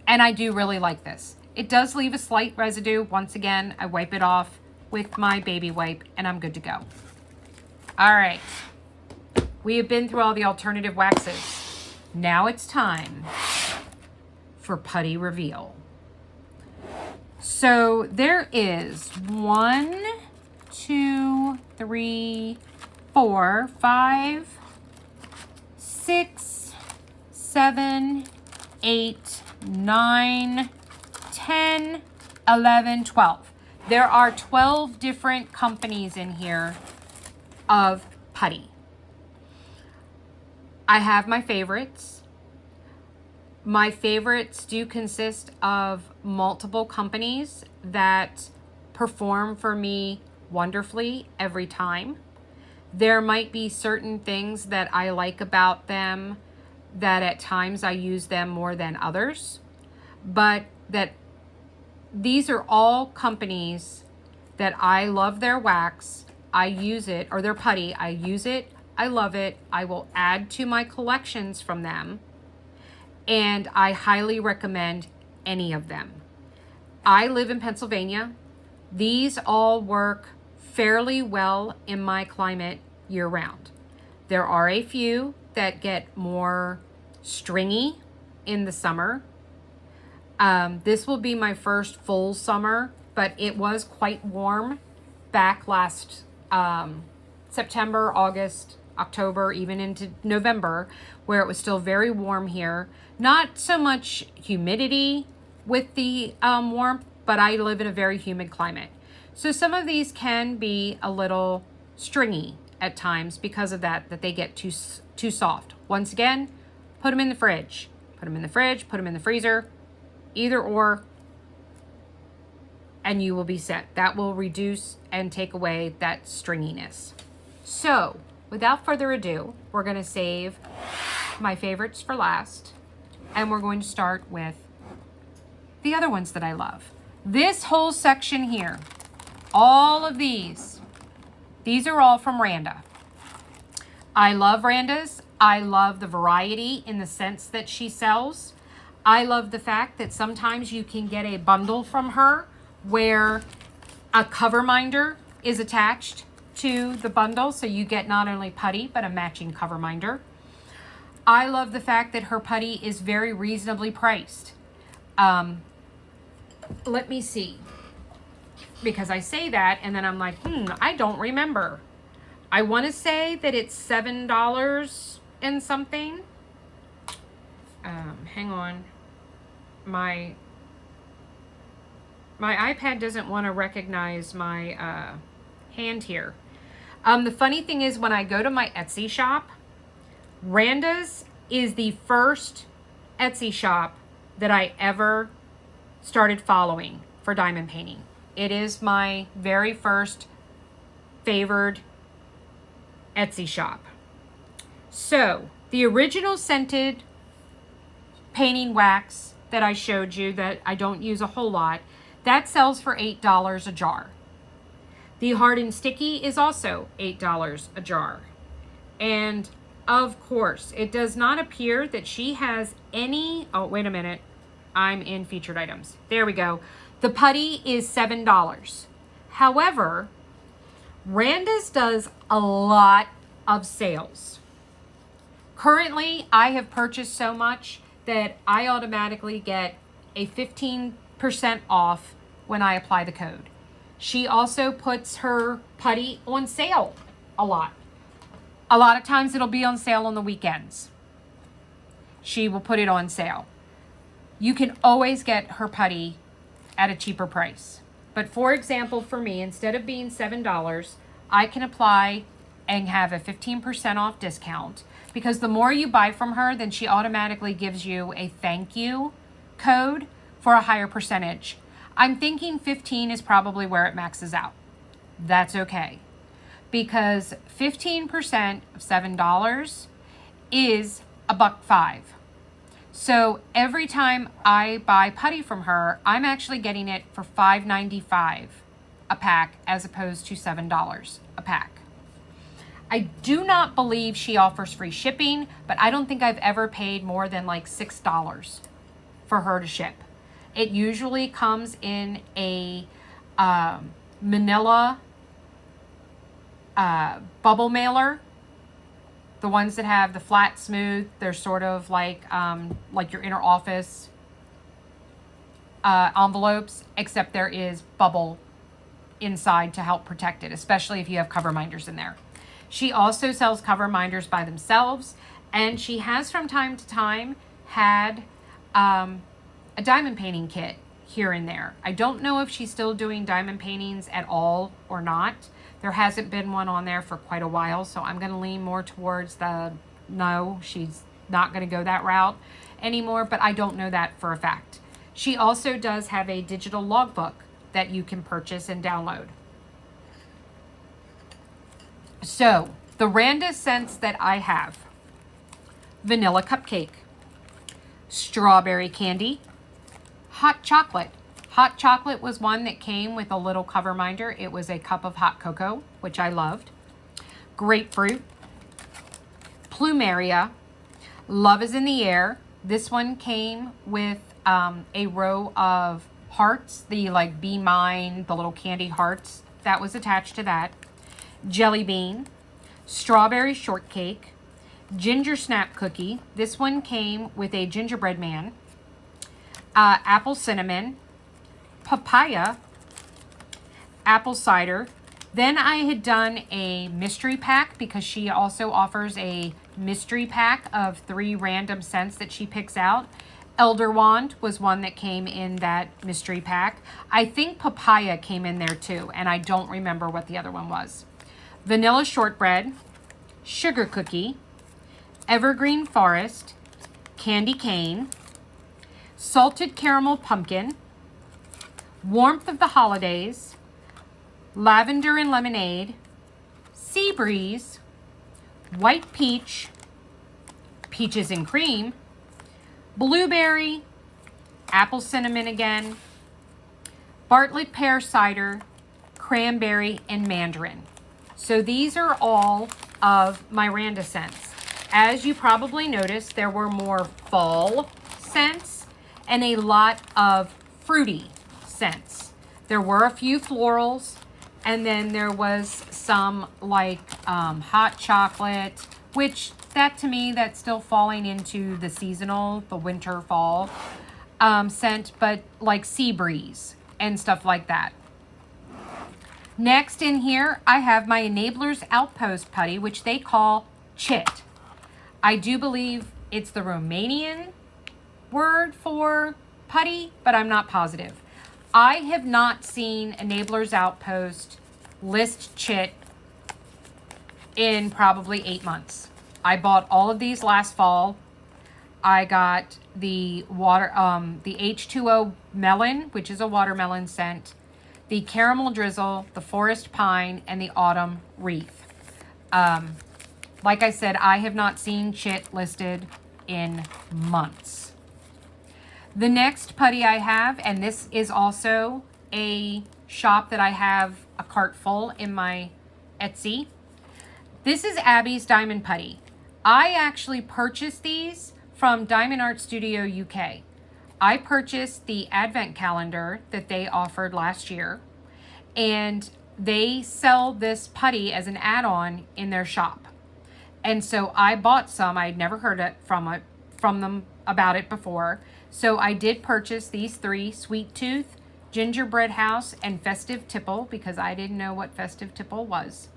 And I do really like this. It does leave a slight residue. Once again, I wipe it off with my baby wipe and I'm good to go. All right. We have been through all the alternative waxes. Now it's time for putty reveal. So there is 1, 2, 3, 4, 5, 6, 7, 8, 9, 10, 11, 12. There are 12 different companies in here of putty. I have my favorites. My favorites do consist of multiple companies that perform for me wonderfully every time. There might be certain things that I like about them that at times I use them more than others, but that these are all companies that I love their wax. I use it, or their putty. I use it. I love it. I will add to my collections from them. And I highly recommend any of them. I live in Pennsylvania. These all work fairly well in my climate year round. There are a few that get more stringy in the summer. This will be my first full summer, but it was quite warm back last September, August, October, even into November, where it was still very warm here. Not so much humidity with the warmth, but I live in a very humid climate. So some of these can be a little stringy at times because of that they get too soft. Once again, put them in the fridge. Put them in the fridge, put them in the freezer, either or, and you will be set. That will reduce and take away that stringiness. So, without further ado, we're going to save my favorites for last, and we're going to start with the other ones that I love. This whole section here, all of these are all from Randa. I love Randa's. I love the variety in the sense that she sells. I love the fact that sometimes you can get a bundle from her where a cover minder is attached to the bundle, so you get not only putty but a matching cover minder. I love the fact that her putty is very reasonably priced. Let me see, because I say that and then I'm like, I don't remember. I want to say that it's $7 and something. Hang on. My iPad doesn't want to recognize my hand here. The funny thing is, when I go to my Etsy shop, Randa's is the first Etsy shop that I ever started following for diamond painting. It is my very first favored Etsy shop. So, the original scented painting wax that I showed you that I don't use a whole lot, that sells for $8 a jar. The hard and sticky is also $8 a jar. And of course, it does not appear that she has any, oh, wait a minute. I'm in featured items. There we go. The putty is $7. However, Randa's does a lot of sales. Currently, I have purchased so much that I automatically get a 15% off when I apply the code. She also puts her putty on sale a lot. A lot of times it'll be on sale on the weekends. She will put it on sale. You can always get her putty at a cheaper price. But for example, for me, instead of being $7, I can apply and have a 15% off discount, because the more you buy from her, then she automatically gives you a thank you code for a higher percentage. I'm thinking 15 is probably where it maxes out. That's okay, because 15% of $7 is $1.05. So every time I buy putty from her, I'm actually getting it for $5.95 a pack as opposed to $7 a pack. I do not believe she offers free shipping, but I don't think I've ever paid more than like $6 for her to ship. It usually comes in a manila bubble mailer. The ones that have the flat smooth, they're sort of like your inner office envelopes, except there is bubble inside to help protect it, especially if you have cover minders in there. She also sells cover minders by themselves, and she has from time to time had a diamond painting kit here and there. I don't know if she's still doing diamond paintings at all or not. There hasn't been one on there for quite a while, so I'm going to lean more towards the no, she's not going to go that route anymore, but I don't know that for a fact. She also does have a digital logbook that you can purchase and download. So, the Randa scents that I have: vanilla cupcake, strawberry candy, hot chocolate. Hot chocolate was one that came with a little cover minder. It was a cup of hot cocoa, which I loved. Grapefruit, plumeria, love is in the air. This one came with a row of hearts, the like Be Mine, the little candy hearts. That was attached to that. Jelly bean, strawberry shortcake, ginger snap cookie. This one came with a gingerbread man. Apple cinnamon, papaya, apple cider. Then I had done a mystery pack because she also offers a mystery pack of 3 random scents that she picks out. Elder Wand was one that came in that mystery pack. I think papaya came in there too, and I don't remember what the other one was. Vanilla shortbread, sugar cookie, evergreen forest, candy cane, salted caramel pumpkin, warmth of the holidays, lavender and lemonade, sea breeze, white peach, peaches and cream, blueberry, apple cinnamon again, Bartlett pear cider, cranberry, and mandarin. So these are all of my Randa scents. As you probably noticed, there were more fall scents and a lot of fruity scents. There were a few florals, and then there was some like hot chocolate, which that to me, that's still falling into the seasonal, the winter, fall scent, but like sea breeze and stuff like that. Next in here, I have my Enablers Outpost putty, which they call chit. I do believe it's the Romanian word for putty, but I'm not positive. I have not seen Enablers Outpost list chit in probably 8 months. I bought all of these last fall. I got the the H2O melon, which is a watermelon scent, the caramel drizzle, the forest pine, and the autumn wreath. Like I said, I have not seen chit listed in months. The next putty I have, and this is also a shop that I have a cart full in my Etsy. This is Abby's Diamond Putty. I actually purchased these from Diamond Art Studio UK. I purchased the advent calendar that they offered last year, and they sell this putty as an add-on in their shop. And so I bought some. I'd never heard it from them about it before. So I did purchase these 3: Sweet Tooth, Gingerbread House, and Festive Tipple, because I didn't know what Festive Tipple was.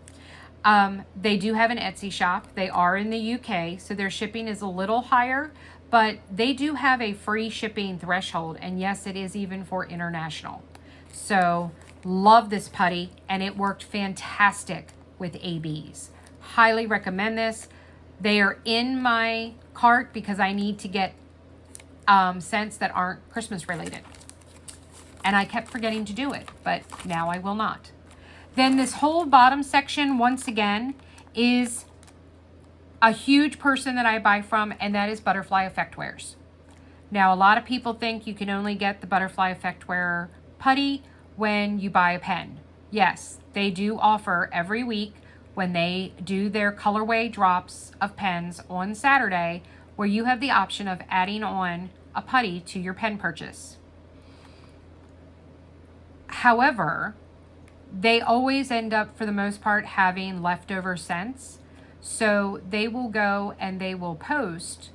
They do have an Etsy shop. They are in the UK, so their shipping is a little higher, but they do have a free shipping threshold. And yes, it is even for international. So love this putty, and it worked fantastic with ABs. Highly recommend this. They are in my cart because I need to get scents that aren't Christmas related. And I kept forgetting to do it, but now I will not. Then this whole bottom section, once again, is a huge person that I buy from, and that is Butterfly Effect Wares. Now, a lot of people think you can only get the Butterfly Effect Wear putty when you buy a pen. Yes, they do offer every week when they do their colorway drops of pens on Saturday, where you have the option of adding on a putty to your pen purchase. However, they always end up, for the most part, having leftover scents. So they will go and they will post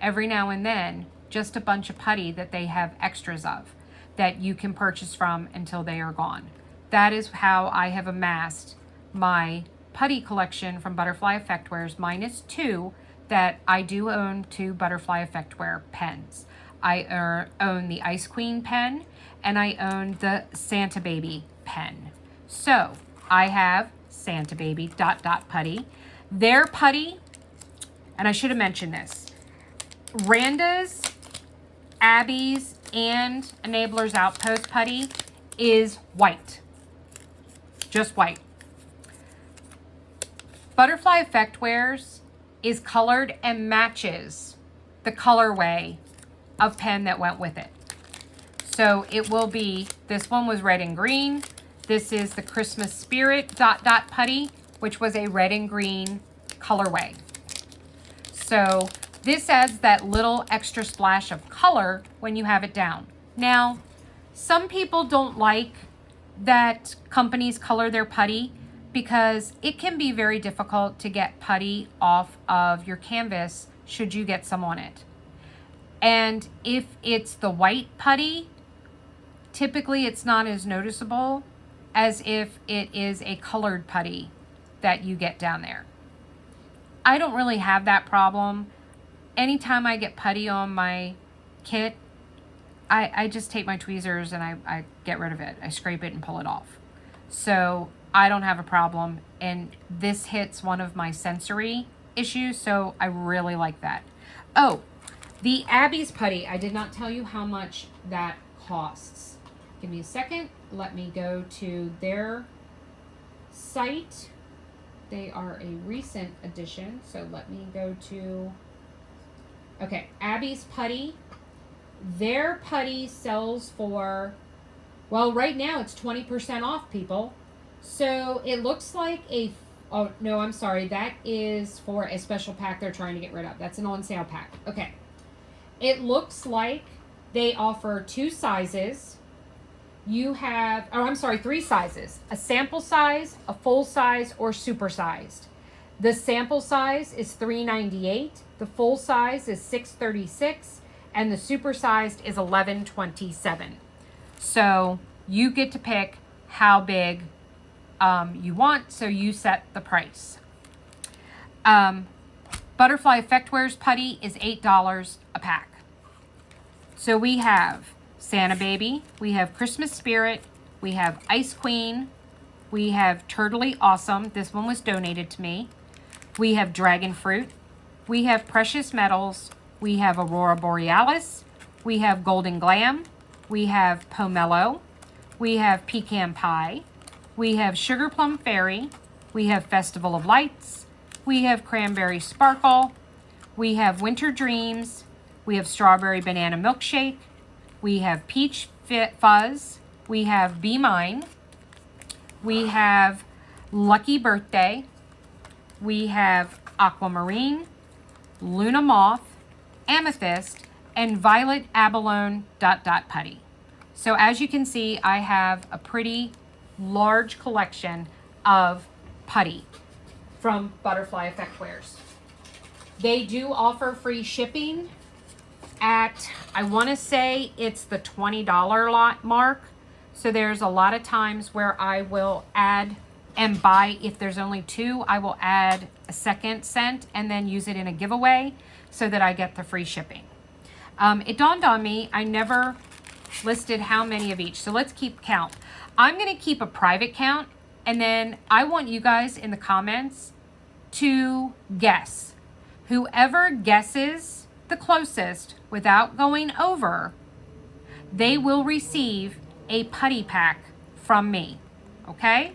every now and then just a bunch of putty that they have extras of that you can purchase from until they are gone. That is how I have amassed my putty collection from Butterfly Effect Wares, minus 2 that I do own 2 Butterfly Effect Wear pens. I own the Ice Queen pen, and I own the Santa Baby pen. So I have Santa Baby ... putty. Their putty, and I should have mentioned this, Randa's, Abby's, and Enablers Outpost putty is white. Just white. Butterfly Effect Wares is colored and matches the colorway of pen that went with it. So it will be, this one was red and green. This is the Christmas Spirit ... putty, which was a red and green colorway. So this adds that little extra splash of color when you have it down. Now, Some people don't like that companies color their putty because it can be very difficult to get putty off of your canvas should you get some on it. And if it's the white putty, typically it's not as noticeable as if it is a colored putty that you get down there. I don't really have that problem. Anytime I get putty on my kit, I just take my tweezers and I get rid of it. I scrape it and pull it off. So I don't have a problem. And this hits one of my sensory issues, so I really like that. Oh, the Abby's putty. I did not tell you how much that costs. Give me a second. Let me go to their site. They are a recent addition, so let me go to... Okay, Abby's Putty. Their putty sells for, well, right now it's 20% off, people. So it looks like a, oh, no, I'm sorry. That is for a special pack they're trying to get rid of. That's an on sale pack. Okay. It looks like they offer 2 sizes. You have, oh, I'm sorry, 3 sizes. A sample size, a full size, or super sized. The sample size is $3.98. The full size is $6.36. And the super sized is $11.27. So you get to pick how big you want, so you set the price. Butterfly Effectware's putty is $8 a pack. So we have Santa Baby, we have Christmas Spirit, we have Ice Queen, we have Turtly Awesome. This one was donated to me. We have Dragon Fruit, we have Precious Metals, we have Aurora Borealis, we have Golden Glam, we have Pomelo, we have Pecan Pie, we have Sugar Plum Fairy, we have Festival of Lights, we have Cranberry Sparkle, we have Winter Dreams, we have Strawberry Banana Milkshake, we have Peach Fuzz, we have Be Mine, we have Lucky Birthday, we have Aquamarine, Luna Moth, Amethyst, and Violet Abalone ... putty. So as you can see, I have a pretty large collection of putty from Butterfly Effectwares. They do offer free shipping at, I want to say it's the $20 lot mark. So there's a lot of times where I will add and buy, if there's only 2, I will add a second scent and then use it in a giveaway so that I get the free shipping. It dawned on me, I never listed how many of each. So let's keep count. I'm going to keep a private count, and then I want you guys in the comments to guess. Whoever guesses the closest without going over, they will receive a putty pack from me. Okay?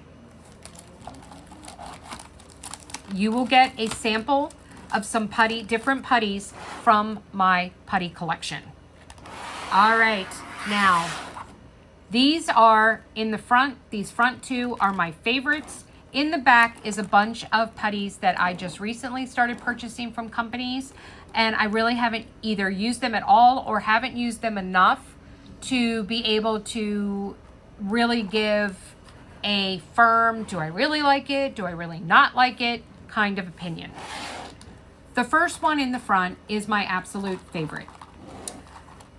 You will get a sample of some putty, different putties from my putty collection. All right, now these are in the front. These front 2 are my favorites. In the back is a bunch of putties that I just recently started purchasing from companies, and I really haven't either used them at all or haven't used them enough to be able to really give a firm, do I really like it, do I really not like it, kind of opinion. The first one in the front is my absolute favorite.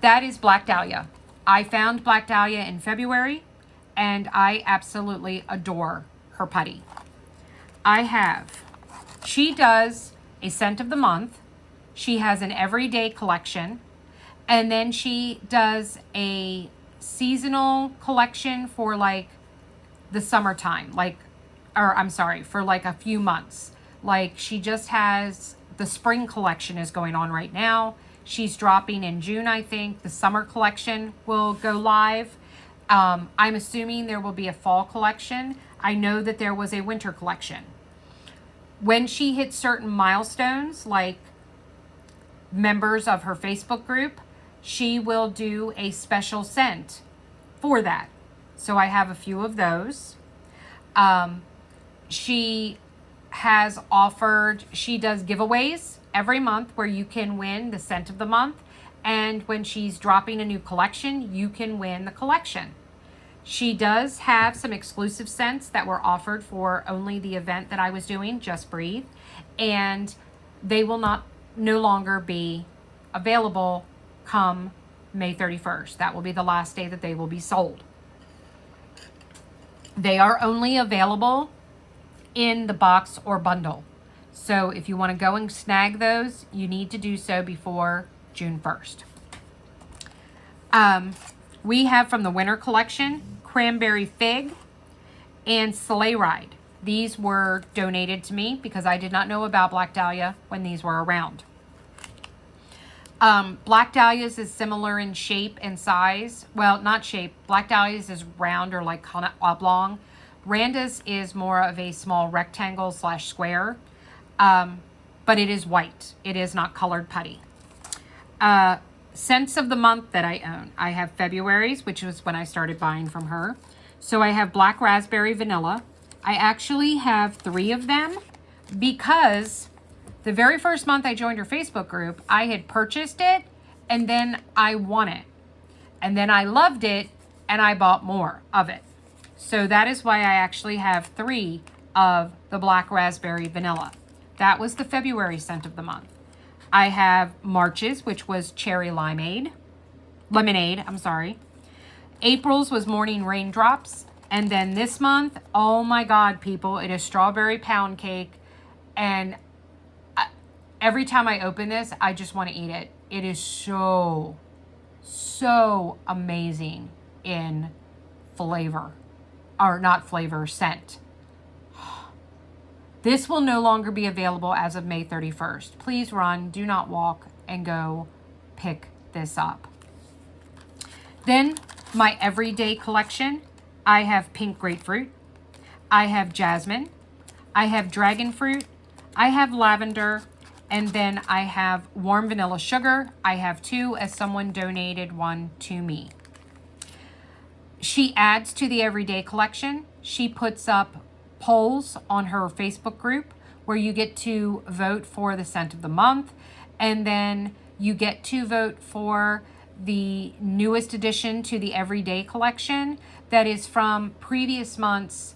That is Black Dahlia. I found Black Dahlia in February, and I absolutely adore her putty. She does a scent of the month. She has an everyday collection, and then she does a seasonal collection for like the summertime, for like a few months. Like she just has the spring collection is going on right now. She's dropping in June, I think. The summer collection will go live. I'm assuming there will be a fall collection. I know that there was a winter collection. When she hits certain milestones, like members of her Facebook group, she will do a special scent for that. So I have a few of those. She does giveaways every month where you can win the scent of the month. And when she's dropping a new collection, you can win the collection. She does have some exclusive scents that were offered for only the event that I was doing, Just Breathe. And they will no longer be available come May 31st. That will be the last day that they will be sold. They are only available in the box or bundle. So if you want to go and snag those, you need to do so before June 1st. We have from the winter collection, Cranberry Fig and Sleigh Ride. These were donated to me because I did not know about Black Dahlia when these were around. Black Dahlia's is similar in shape and size. Well, not shape. Black Dahlia's is round or like kind of oblong. Randa's is more of a small rectangle / square. But it is white. It is not colored putty. Scents of the month that I own. I have February's, which was when I started buying from her. So I have Black Raspberry Vanilla. I actually have 3 of them because the very first month I joined her Facebook group, I had purchased it and then I won it. And then I loved it and I bought more of it. So that is why I actually have 3 of the Black Raspberry Vanilla. That was the February scent of the month. I have March's, which was Cherry Lemonade. April's was Morning Raindrops. And then this month, oh my God, people, it is Strawberry Pound Cake. And every time I open this, I just want to eat it. It is so amazing in flavor. Or not flavor, scent. This will no longer be available as of May 31st. Please run, do not walk, and go pick this up. Then, my everyday collection. I have pink grapefruit. I have jasmine. I have dragon fruit. I have lavender. And then I have warm vanilla sugar. I have 2 as someone donated 1 to me. She adds to the everyday collection. She puts up polls on her Facebook group where you get to vote for the scent of the month, and then you get to vote for the newest addition to the everyday collection that is from previous months'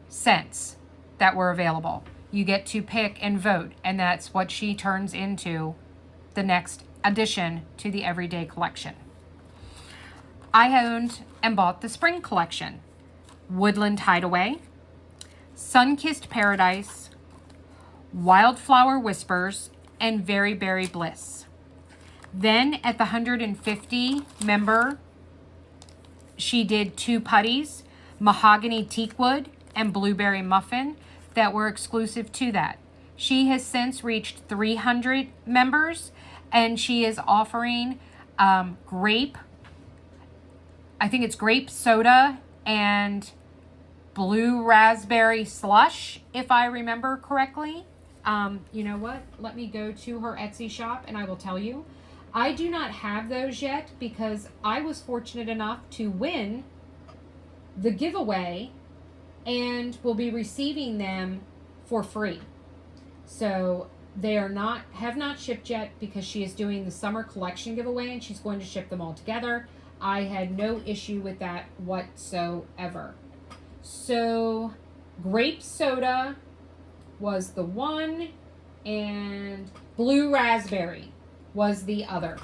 scents that were available. You get to pick and vote, and that's what she turns into the next addition to the everyday collection. I owned and bought the spring collection. Woodland Hideaway, Sun-Kissed Paradise, Wildflower Whispers, and Very Berry Bliss. Then at the 150 member, she did 2 putties, Mahogany Teakwood and Blueberry Muffin, that were exclusive to that. She has since reached 300 members, and she is offering grape soda and blue raspberry slush, if I remember correctly. You know what? Let me go to her Etsy shop and I will tell you. I do not have those yet because I was fortunate enough to win the giveaway and will be receiving them for free. So they have not shipped yet because she is doing the summer collection giveaway and she's going to ship them all together. I had no issue with that whatsoever. So grape soda was the one and blue raspberry was the other.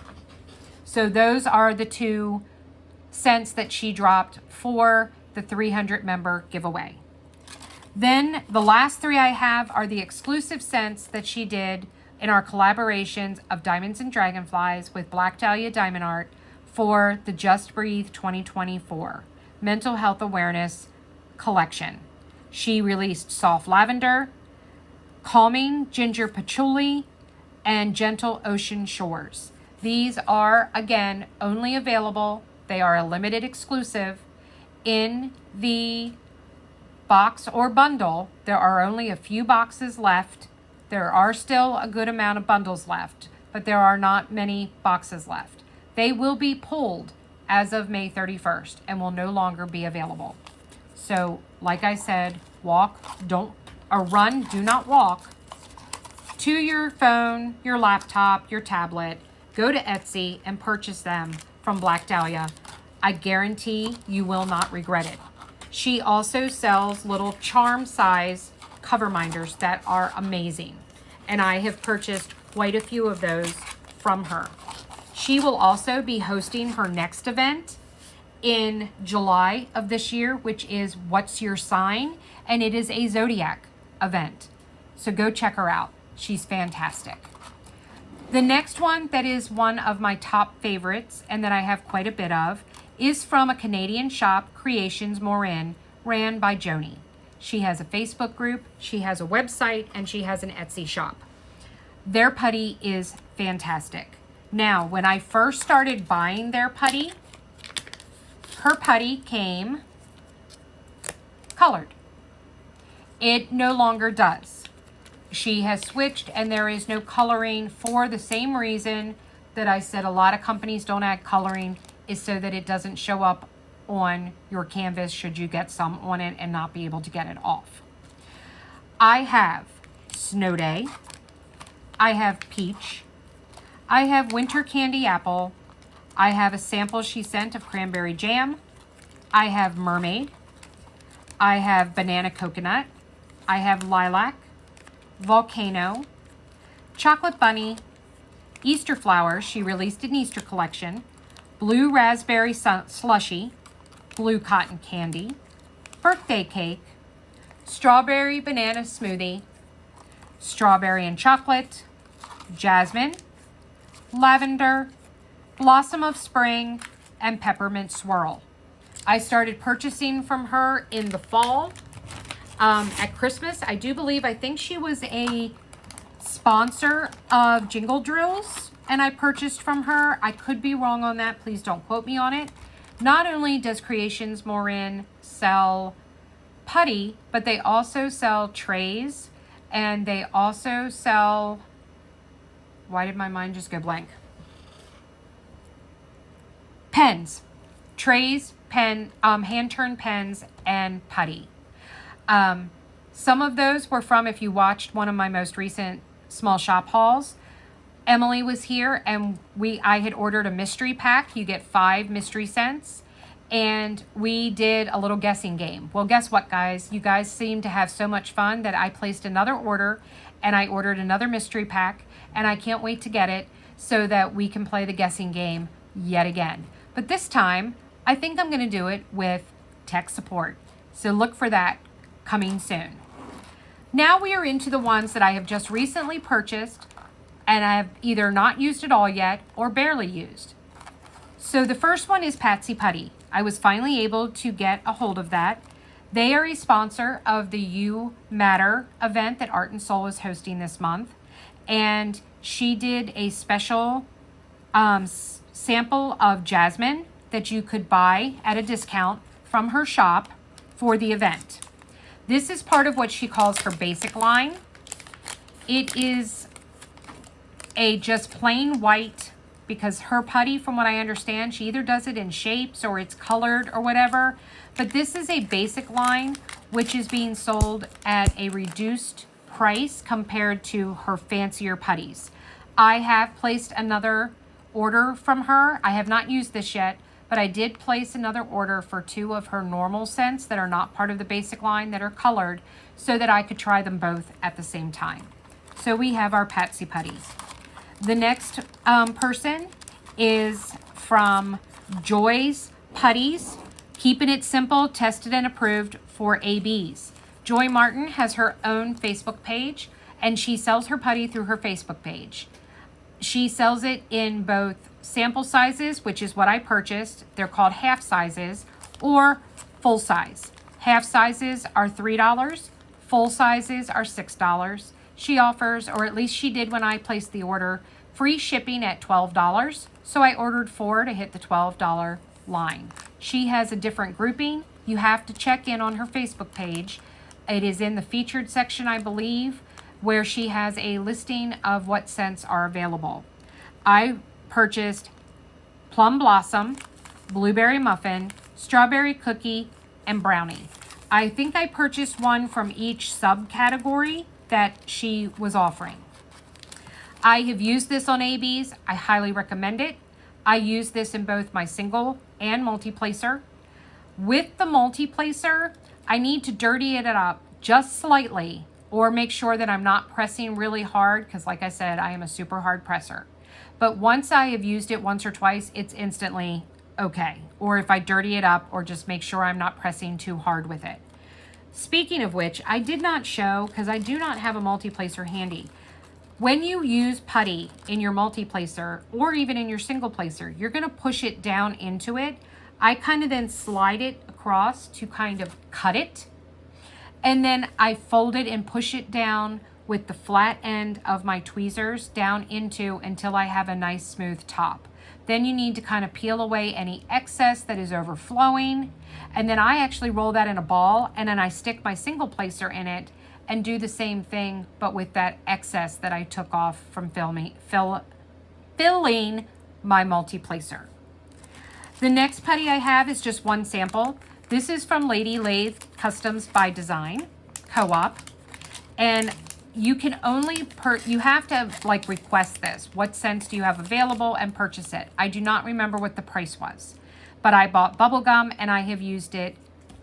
So those are the 2 scents that she dropped for the 300 member giveaway. Then the last 3 I have are the exclusive scents that she did in our collaborations of Diamonds and Dragonflies with Black Dahlia Diamond Art for the Just Breathe 2024 Mental Health Awareness collection. She released Soft Lavender, Calming Ginger Patchouli, and Gentle Ocean Shores. These are, again, only available. They are a limited exclusive in the box or bundle. There are only a few boxes left. There are still a good amount of bundles left, but there are not many boxes left. They will be pulled as of May 31st and will no longer be available. So, like I said, run, do not walk to your phone, your laptop, your tablet. go to Etsy and purchase them from Black Dahlia. I guarantee you will not regret it. She also sells little charm size cover minders that are amazing. And I have purchased quite a few of those from her. She will also be hosting her next event in July of this year, which is What's Your Sign? And it is a Zodiac event. So go check her out. She's fantastic. The next one that is one of my top favorites and that I have quite a bit of is from a Canadian shop, Creations Morin, ran by Joni. She has a Facebook group, she has a website, and she has an Etsy shop. Their putty is fantastic. Now, when I first started buying their putty, her putty came colored. It no longer does. She has switched and there is no coloring for the same reason that I said a lot of companies don't add coloring, is so that it doesn't show up on your canvas should you get some on it and not be able to get it off. I have Snow Day. I have Peach. I have Winter Candy Apple. I have a sample she sent of cranberry jam. I have Mermaid. I have Banana Coconut. I have Lilac, Volcano, Chocolate Bunny, Easter Flowers. She released an Easter collection. Blue Raspberry Slushy, Blue Cotton Candy, Birthday Cake, Strawberry Banana Smoothie, Strawberry and Chocolate, Jasmine, Lavender, Blossom of Spring, and Peppermint Swirl. I started purchasing from her in the fall. At Christmas, I think she was a sponsor of Jingle Drills, and I purchased from her. I could be wrong on that. Please don't quote me on it. Not only does Creations Morin sell putty, but they also sell trays, and they also sell, why did my mind just go blank? Pens, trays, hand-turned pens, and putty. Some of those were from, if you watched one of my most recent small shop hauls, Emily was here and I had ordered a mystery pack. You get 5 mystery scents, and we did a little guessing game. Well, guess what, guys? You guys seem to have so much fun that I placed another order, and I ordered another mystery pack, and I can't wait to get it so that we can play the guessing game yet again. But this time, I think I'm going to do it with tech support. So look for that coming soon. Now we are into the ones that I have just recently purchased and I have either not used at all yet or barely used. So the first one is Patsy Putty. I was finally able to get a hold of that. They are a sponsor of the You Matter event that Art and Soul is hosting this month. And she did a special sample of Jasmine that you could buy at a discount from her shop for the event. This is part of what she calls her basic line. It is a just plain white, because her putty, from what I understand, she either does it in shapes or it's colored or whatever. But this is a basic line, which is being sold at a reduced price compared to her fancier putties. I have placed another order from her. I have not used this yet, but I did place another order for 2 of her normal scents that are not part of the basic line that are colored, so that I could try them both at the same time. So we have our Patsy Putties. The next person is from Joy's Putties. Keeping it simple, tested and approved for ABs. Joy Martin has her own Facebook page, and she sells her putty through her Facebook page. She sells it in both sample sizes, which is what I purchased. They're called half sizes, or full size. Half sizes are $3. Full sizes are $6. She offers, or at least she did when I placed the order, free shipping at $12. So I ordered 4 to hit the $12 line. She has a different grouping. You have to check in on her Facebook page. It is in the featured section, I believe, where she has a listing of what scents are available. I purchased Plum Blossom, Blueberry Muffin, Strawberry Cookie, and Brownie. I think I purchased one from each subcategory that she was offering. I have used this on ABs. I highly recommend it. I use this in both my single and multi-placer. With the multi-placer, I need to dirty it up just slightly or make sure that I'm not pressing really hard because like I said, I am a super hard presser. But once I have used it once or twice, it's instantly okay. Or if I dirty it up or just make sure I'm not pressing too hard with it. Speaking of which, I did not show because I do not have a multi-placer handy. When you use putty in your multi-placer or even in your single placer, you're going to push it down into it. I kind of then slide it across to kind of cut it. And then I fold it and push it down with the flat end of my tweezers down into until I have a nice smooth top. Then you need to kind of peel away any excess that is overflowing. And then I actually roll that in a ball and then I stick my single placer in it and do the same thing, but with that excess that I took off from filling my multi-placer. The next putty I have is just one sample. This is from Lady Lathe Customs by Design Co-op. And you can only, you have to like request this. What scents do you have available and purchase it? I do not remember what the price was, but I bought bubble gum and I have used it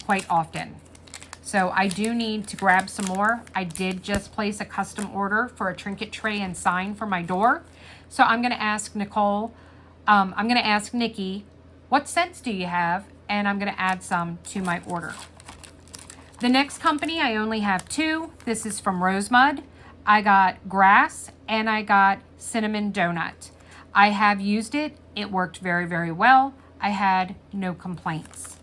quite often. So I do need to grab some more. I did just place a custom order for a trinket tray and sign for my door. So I'm gonna ask Nikki, what scents do you have? And I'm gonna add some to my order. The next company, I only have two. This is from Rosemud. I got grass and I got cinnamon donut. I have used it. It worked very, very well. I had no complaints.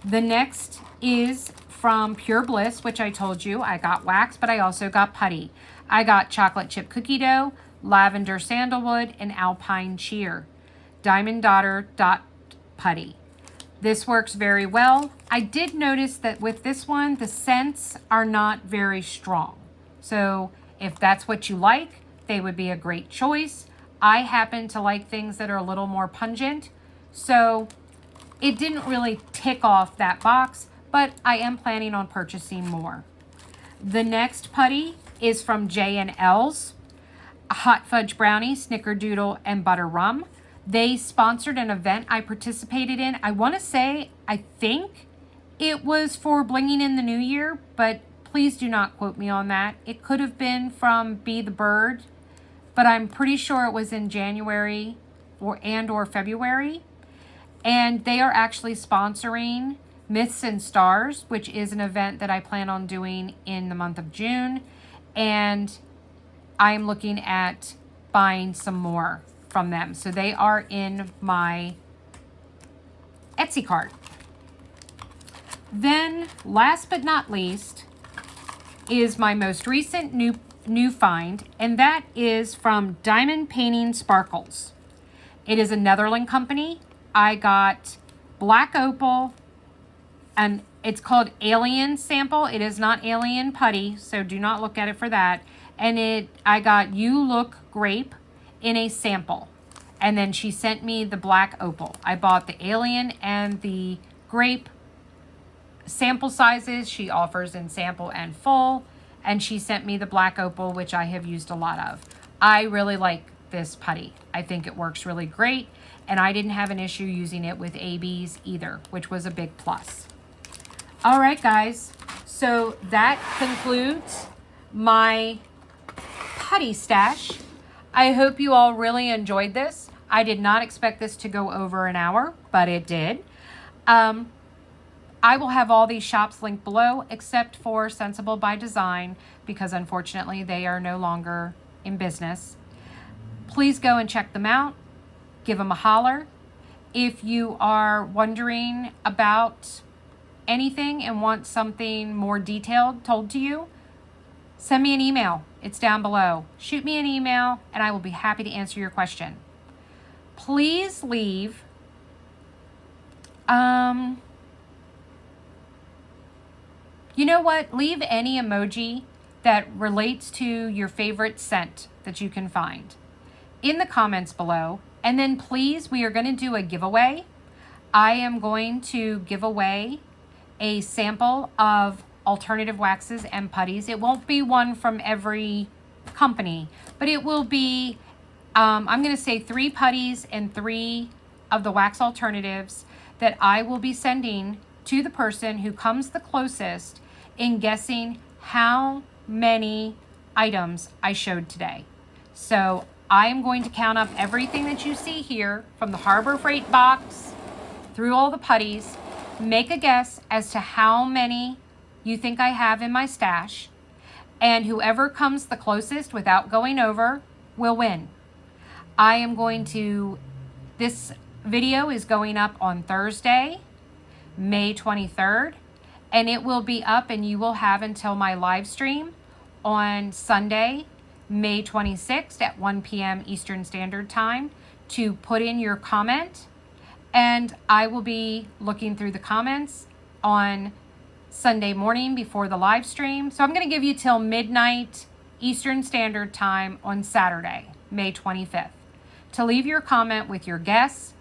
The next is from Pure Bliss, which I told you I got wax, but I also got putty. I got chocolate chip cookie dough, lavender sandalwood, and alpine cheer. Diamond Daughter dot putty. This works very well. I did notice that with this one, the scents are not very strong. So if that's what you like, they would be a great choice. I happen to like things that are a little more pungent. So it didn't really tick off that box, but I am planning on purchasing more. The next putty is from J&L's Hot Fudge Brownie, Snickerdoodle, and Butter Rum. They sponsored an event I participated in. I want to say, I think it was for Blinging in the New Year, but please do not quote me on that. It could have been from Be the Bird, but I'm pretty sure it was in January or February. And they are actually sponsoring Myths and Stars, which is an event that I plan on doing in the month of June. And I'm looking at buying some more from them. So they are in my Etsy cart. Then, last but not least, is my most recent new find, and that is from Diamond Painting Sparkles. It is a Netherlands company. I got black opal, and it's called Alien Sample. It is not Alien Putty, so do not look at it for that. And I got You Look Grape in a sample. And then she sent me the black opal. I bought the Alien and the grape sample sizes. She offers in sample and full. And she sent me the black opal, which I have used a lot of. I really like this putty. I think it works really great. And I didn't have an issue using it with ABs either, which was a big plus. All right, guys. So that concludes my putty stash. I hope you all really enjoyed this. I did not expect this to go over an hour, but it did. I will have all these shops linked below, except for Sensible by Design, because unfortunately they are no longer in business. Please go and check them out. Give them a holler. If you are wondering about anything and want something more detailed told to you, send me an email. It's down below. Shoot me an email and I will be happy to answer your question. Please leave you know what? Leave any emoji that relates to your favorite scent that you can find in the comments below. And then please, we are going to do a giveaway. I am going to give away a sample of alternative waxes and putties. It won't be one from every company, but it will be, I'm going to say 3 putties and 3 of the wax alternatives that I will be sending to the person who comes the closest in guessing how many items I showed today. So I am going to count up everything that you see here from the Harbor Freight box through all the putties. Make a guess as to how many you think I have in my stash, and whoever comes the closest without going over will win. I am going to, this video is going up on Thursday, May 23rd, and it will be up and you will have until my live stream on Sunday, May 26th at 1 p.m. Eastern Standard Time to put in your comment, and I will be looking through the comments on Sunday morning before the live stream. So I'm going to give you till midnight Eastern Standard Time on Saturday, May 25th, to leave your comment with your guess,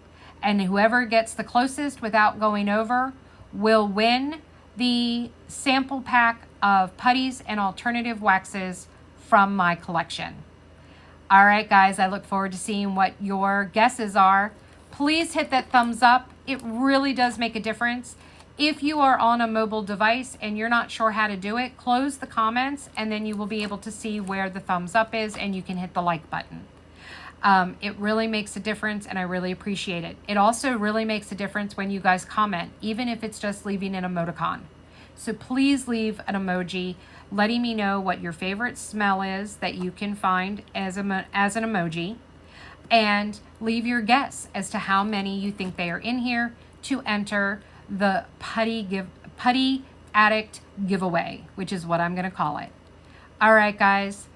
and whoever gets the closest without going over will win the sample pack of putties and alternative waxes from my collection. All right, guys, I look forward to seeing what your guesses are. Please hit that thumbs up. It really does make a difference. If you are on a mobile device and you're not sure how to do it, close the comments and then you will be able to see where the thumbs up is and you can hit the like button. It really makes a difference and I really appreciate it. It also really makes a difference when you guys comment, even if it's just leaving an emoticon. So please leave an emoji letting me know what your favorite smell is that you can find as an emoji, and leave your guess as to how many you think they are in here to enter the Putty Addict giveaway, which is what I'm going to call it. All right, guys,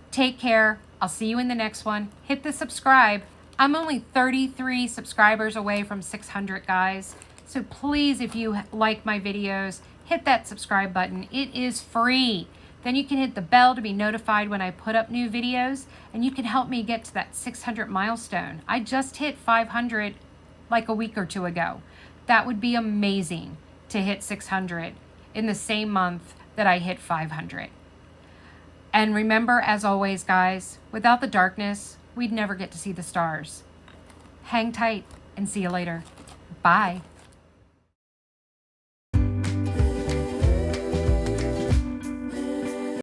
take care. I'll see you in the next one. Hit the subscribe. I'm only 33 subscribers away from 600, guys. So please, if you like my videos, hit that subscribe button. It is free. Then you can hit the bell to be notified when I put up new videos, and you can help me get to that 600 milestone. I just hit 500 like a week or two ago. That would be amazing to hit 600 in the same month that I hit 500. And remember, as always, guys, without the darkness, we'd never get to see the stars. Hang tight and see you later. Bye.